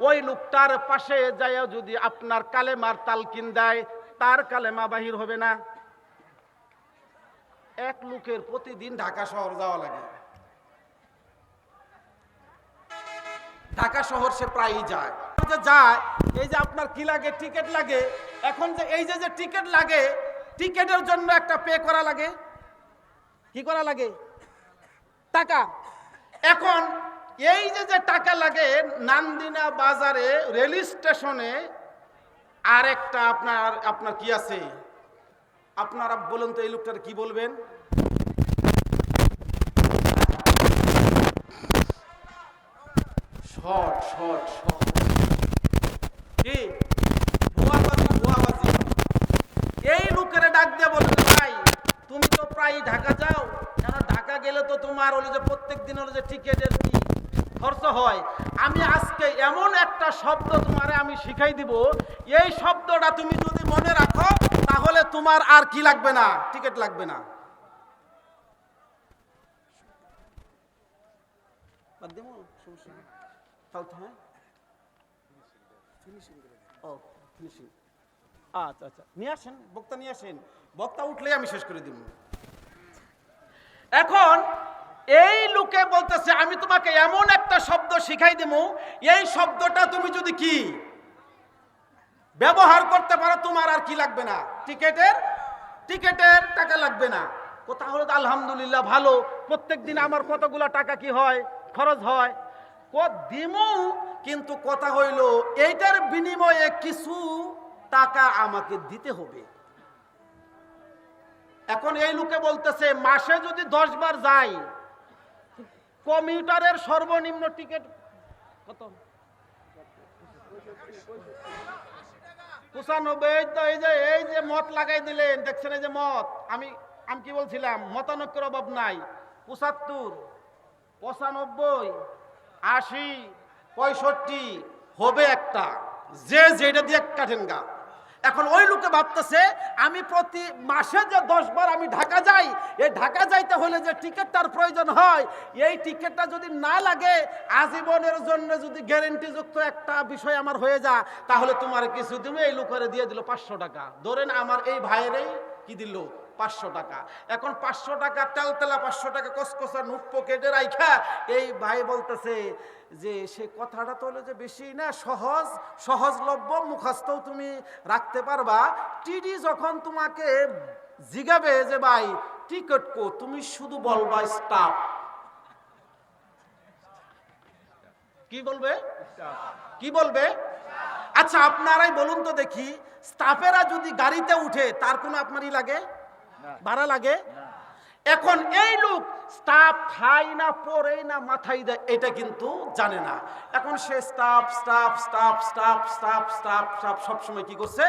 [SPEAKER 1] ওই লোকটার পাশে যায় যদি আপনার কালেমার তালকিন দেয়, তার কালেমা বাহির হবে না। এক লোকের প্রতিদিন ঢাকা শহর যাওয়া লাগে, ঢাকা শহর সে প্রায়ই যায়। এই যে আপনার কি লাগে? টিকিট লাগে। এখন যে এই যে টিকিট লাগে, টিকিটের জন্য একটা পে করা লাগে। কি করা লাগে? টাকা। এখন এই যে টাকা লাগে, নান্দিনা বাজারে রেল স্টেশনে আরেকটা আপনার কি আছে? আপনারা বলুন তো, এই লোকটার কি বলবেন? শর্ট শর্ট শর্ট কি ভুয়াবাজি, ভুয়াবাজি। এই লোকেরা ডাক দিয়ে বলবে, ভাই তুমি তো প্রায় ঢাকা যাও, কেন ঢাকা গেলে তো তোমার হলো যে প্রত্যেক দিন হলো যে টিকেটের কি খরচ হয়। আমি আজকে এমন একটা শব্দ তোমারে আমি শিখাই দিব, এই শব্দটা তুমি যদি মনে রাখো তাহলে তোমার আর কি লাগবে না? টিকিট লাগবে না। আচ্ছা আচ্ছা, নিয়ে আসেন বক্তা, নিয়ে আসেন। বক্তা উঠলে আমি শেষ করে দিব। এখন এই লোকে বলতেছে, আমি তোমাকে এমন একটা শব্দ শিখাই দেব, এই শব্দটা তুমি যদি কি ব্যবহার করতে পারো, তোমার আর কি লাগবে না? টিকেটের টাকা লাগবে না। কথা হলো আলহামদুলিল্লাহ, ভালো। প্রত্যেক দিন আমার কতগুলা টাকা কি হয়? খরচ হয়। দিমু, কিন্তু কথা হইল এইটার বিনিময়ে কিছু টাকা আমাকে দিতে হবে। এখন এই লোকে বলতেছে, মাসে যদি 10 বার যাই, কমিউটারের সর্বনিম্ন টিকিট কত? 95। তো এই যে মত লাগাই দিলেন, দেখছেন এই যে মত, আমি কি বলছিলাম? মতানৈক্যের অভাব নাই। 75, 95, 80, 65 হবে একটা, যে যেটা দিয়ে কাটেন গা। এখন ওই লোকে ভাবতেছে, আমি প্রতি মাসে যে 10 বার আমি ঢাকা যাই, এই ঢাকা যাইতে হলে যে টিকিটটার প্রয়োজন হয়, এই টিকিটটা যদি না লাগে, আজীবনের জন্য যদি গ্যারেন্টিযুক্ত একটা বিষয় আমার হয়ে যায়, তাহলে তোমার কিছু তুমি এই লোকের দিয়ে দিল 500 টাকা। ধরেন আমার এই ভাইয়েরই কি দিল 500 টাকা। এখন 500 টাকা তেলতেলা 500 টাকা কসকসা নোট পকেটে রাইখা এই ভাই বলতেছে যে সে কথাটা তো হলো যে বেশি না, সহজলভ্য, মুখস্থও তুমি রাখতে পারবা। টিডি যখন তোমাকে জিগাবে যে ভাই টিকিট কো, তুমি শুধু বলবা স্টাফ। কি বলবে? কি বলবে? আচ্ছা আপনারাই বলুন তো দেখি, স্টাফেরা যদি গাড়িতে উঠে তার কোনো আপনারই লাগে? ভাড়া লাগে? এখন এই লোক স্টাফ খায় না, পরে না, মাথায় দেয়, এটা কিন্তু জানে না। এখন সে স্টাফ সবসময় কি করছে?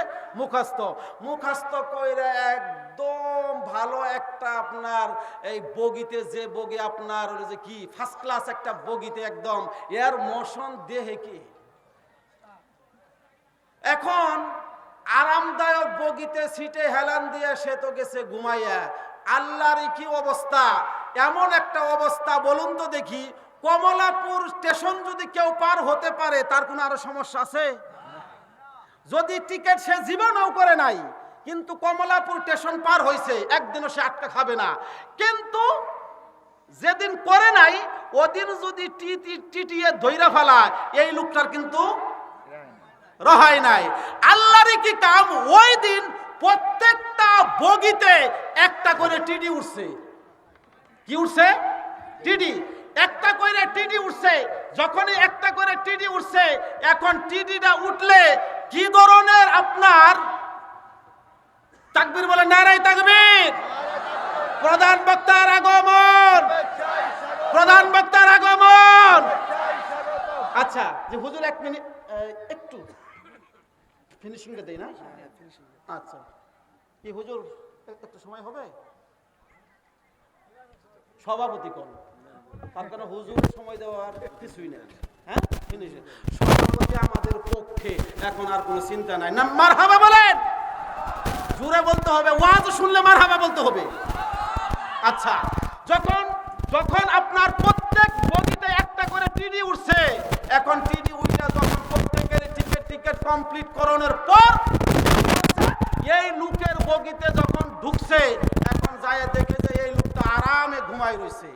[SPEAKER 1] মুখস্থ কইরা একদম ভালো একটা আপনার এই বগিতে, যে বগি আপনার যে কি ফার্স্ট ক্লাস একটা বগিতে, একদম এর মোশন দেহে কি। এখন আরামদায়ক বগিতে সিটে হেলান দিয়ে সে তো গেছে ঘুমাইয়া, আল্লাহরই কি অবস্থা, এমন একটা অবস্থা বলুন তো দেখি, কমলাপুর স্টেশন যদি কেউ পার হতে পারে তার কোনো আরো সমস্যা আছে? যদি টিকিট সে জীবনেও করে নাই, কিন্তু কমলাপুর স্টেশন পার হয়েছে, একদিনও সে আটকা খাবে না। কিন্তু যেদিন করে নাই ওদিন যদি টিটিয়ে ধইরা ফেলা, এই লোকটার কিন্তু রহাই নাই। আল্লাহরই কি কাম, ওই দিন প্রত্যেকটা বগিতে একটা করে টিডি উঠছে। কি উঠছে? টিডি। একটা করে টিডি উঠছে। যখনই একটা করে টিডি উঠছে, এখন টিডিটা উঠলে কি ধরনের আপনার তাকবীর বলে, নারায়ে তাকবীর। প্রধান বক্তার আগমন, প্রধান বক্তার আগমন। আচ্ছা, যে হুজুর এক মিনিট একটু ফিনিশিংটা দেই না? আচ্ছা, কি হুজুর একটু সময় হবে? সভাপতি কোন, তার কারণে হুজুর সময় দেওয়ার কিছুই নেই। হ্যাঁ, ফিনিশিং সভাপতি আমাদের পক্ষে, এখন আর কোনো চিন্তা নাই। না মারহাবা বলেন, জোরে বলতে হবে, ওয়াজ শুনলে মারহাবা বলতে হবে। আচ্ছা, যখন যখন আপনার প্রত্যেক বগিতে একটা করে টিডি উঠছে, এখন টিডি উঠে যখন প্রত্যেকের টিকিট কমপ্লিট করণের পর এই লোকের বগিতে যখন ঢুকছে, এখন যায় দেখে যে এই লোকটা আরামে ঘুমাই রয়েছে।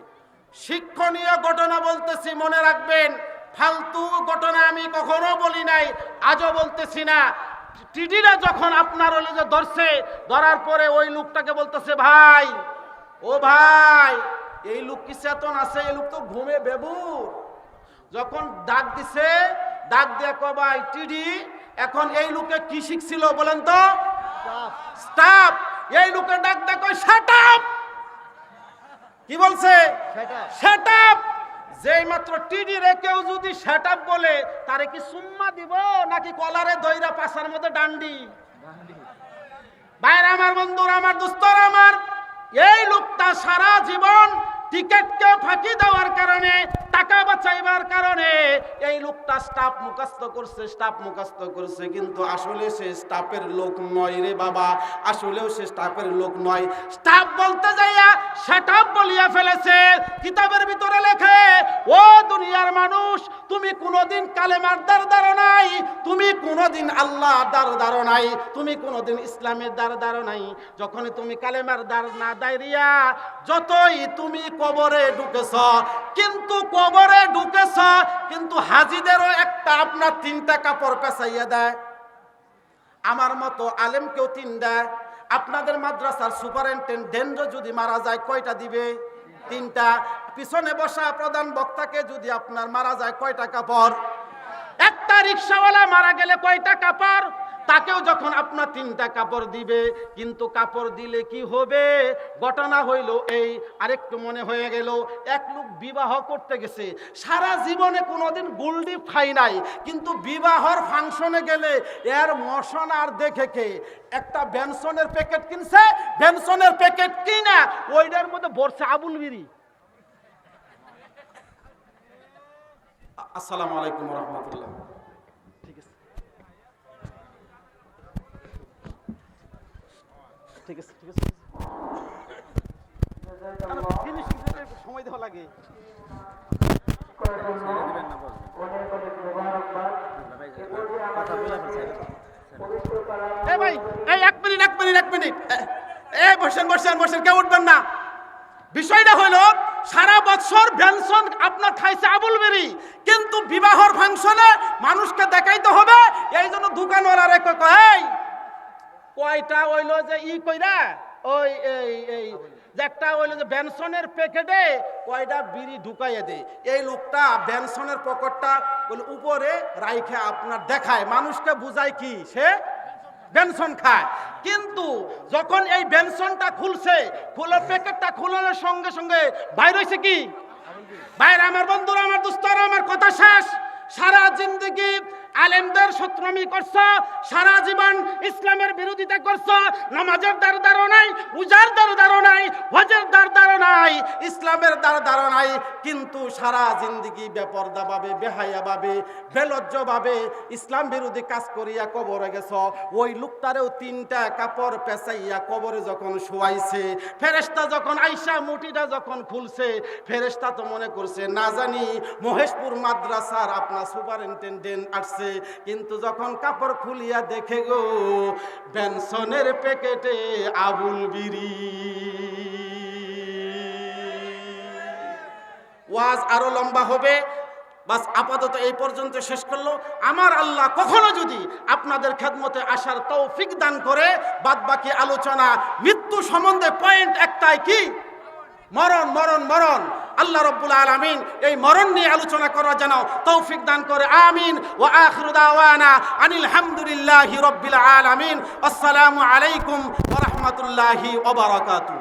[SPEAKER 1] শিক্ষণীয় ঘটনা বলতেছি, মনে রাখবেন, ফালতু ঘটনা আমি কখনো বলি নাই, আজও বলতেছি না। টিডিরা যখন আপনার হলো যে ধরছে, ধরার পরে ওই লোকটাকে বলতেছে, ভাই ও ভাই, এই লোক কি চেতন আছে? এই লোক তো ঘুমে বেবুর। যখন ডাক দিছে, ডাক দিয়ে কবাই টিডি, এখন এই লোকে কি শিখছিল বলেন তো? স্টাফ। এই লোকে ডাক দেখো শাট আপ। কি বলছে? Shut up. যেই মাত্র টিডি রে কেউ যদি শাট আপ বলে, তারে কি সুম্মা দিব নাকি কলারে দইরা পাছার মধ্যে ডান্ডি? ভাইরা আমার, বন্ধুরা আমার, দোস্তরা আমার, এই লোকটা সারা জীবন টিকিটকে ফাঁকি দেওয়ার কারণে, টাকা বাঁচাইবার কারণে এই লোকটা স্টাফ মুখস্থ করছে, স্টাফ মুখস্থ করছে, কিন্তু আসলে সে স্টাফের লোক নয় রে বাবা, আসলেও সে স্টাফের লোক নয়। স্টাফ বলতে যাইয়া সেটআপ বলিয়া ফেলেছে। কিতাবের ভিতরে লেখে, ও দুনিয়ার মানুষ, তুমি কোনোদিন কালেমার দ্বার দাঁড়ো নাই, তুমি কোনোদিন আল্লাহ দ্বার দাঁড়ো নাই, তুমি কোনোদিন ইসলামের দ্বার দাঁড়ো নাই। যখনই তুমি কালেমার দ্বার না দাঁড়িয়া যতই তুমি কবরে ঢুকেছ, কিন্তু কবরে ঢুকেছ, কিন্তু হাজিদেরও একটা আপনার 3টা কাপড় পেঁচাইয়া দেয়। আমার মতো আলেমকেও 3 দেয়। আপনাদের মাদ্রাসার সুপারিনটেন্ডেন্ট যদি মারা যায় কয়টা দিবে? 3টা। পিছনে বসা প্রধান বক্তাকে যদি আপনার মারা যায় কয়টা কাপড়? একটা রিকশাওয়ালা মারা গেলে কয়টা কাপড়? তাকেও যখন আপনার 3টা কাপড় দিবে। কিন্তু কাপড় দিলে কি হবে? ঘটনা হইল এই, আরেকটু মনে হয়ে গেল, এক লোক বিবাহ করতে গেছে, সারা জীবনে কোনোদিন গোল্ডি খাই নাই, কিন্তু বিবাহর ফাংশনে গেলে এর মশন আর দেখে কে একটা বেনসনের প্যাকেট কিনছে, বেনসনের প্যাকেট কিনা ওইটার মধ্যে ভরছে আবুল বিড়ি। আসসালামু আলাইকুম ওয়া রাহমাতুল্লাহ। ঠিক আছে, ঠিক আছে, ঠিক আছে, সময় দেওয়া লাগে। ভাই, এই 1 মিনিট, 1 মিনিট, 1 মিনিট, বসেন বসেন বসেন, কেউ উঠবেন না। বিষয়টা হইল, সারা বছর বেনসন আপনার খাইছে আবুল বেরি, কিন্তু বিবাহর ফাংশনে মানুষকে দেখাইতে হবে, এই জন্য দোকানওয়ালারে কয় কয়টা হইলো যে কইরা ওই এই একটা হইলো যে বেনসনের প্যাকেটে কয়টা বিড়ি ঢুকাইয়ে দেয়। এই লোকটা বেনসনের পকেটটা উপরে রাইখে আপনার দেখায়, মানুষকে বুঝায় কি সে বেনসন খায়। কিন্তু যখন এই বেনসনটা খুলছে, খোলার প্যাকেটটা খোলার সঙ্গে সঙ্গে বাইর হইছে কি? বাইরে আমার বন্ধুরা, আমার দোস্তরা, আমার কথা শেষ। সারা জিন্দগি
[SPEAKER 2] আলেমদের শত্রুমি করছো, সারা জীবন ইসলামের বিরোধিতা করছো, নামাজের দারদারও নাই, রোজার দারদারও নাই, হজের দারদারও নাই,
[SPEAKER 1] ইসলামের দ্বারা নাই, কিন্তু সারা জিন্দেগি বেপরদা ভাবে, বেহায়া ভাবে, বেলজ্জ ভাবে ইসলাম বিরোধী কাজ করিয়া কবরে গেছ। ওই লোকটারেও 3টা কাপড় পেঁচাইয়া কবরে যখন শোয়াইছে, ফেরেশতা যখন আইসা মুঠিটা যখন খুলছে, ফেরেশতা তো মনে করছে না জানি মহেশপুর মাদ্রাসার আপনার সুপারিনটেন্ডেন্ট আসছে, কিন্তু যখন কাপড় খুলিয়া দেখে গো বেনসনের প্যাকেটে আবুল বিড়ি। ওয়াজ আরো লম্বা হবে, বাস আপাতত এই পর্যন্ত শেষ করলো। আমার আল্লাহ কখনো যদি আপনাদের খেদমতে আসার তৌফিক দান করে, বাদ বাকি আলোচনা মৃত্যু সম্বন্ধে পয়েন্ট একটাই, কি? মরণ, মরণ, মরণ। আল্লাহ রাব্বুল আলামিন এই মরণ নিয়ে আলোচনা করার জন্য তৌফিক দান করে, আমিন। ওয়া আখিরু দাওয়ানা আনিল হামদুলিল্লাহি রাব্বিল আলামিন। আসসালামু আলাইকুম ওয়া রাহমাতুল্লাহি ওয়া বারাকাতুহু।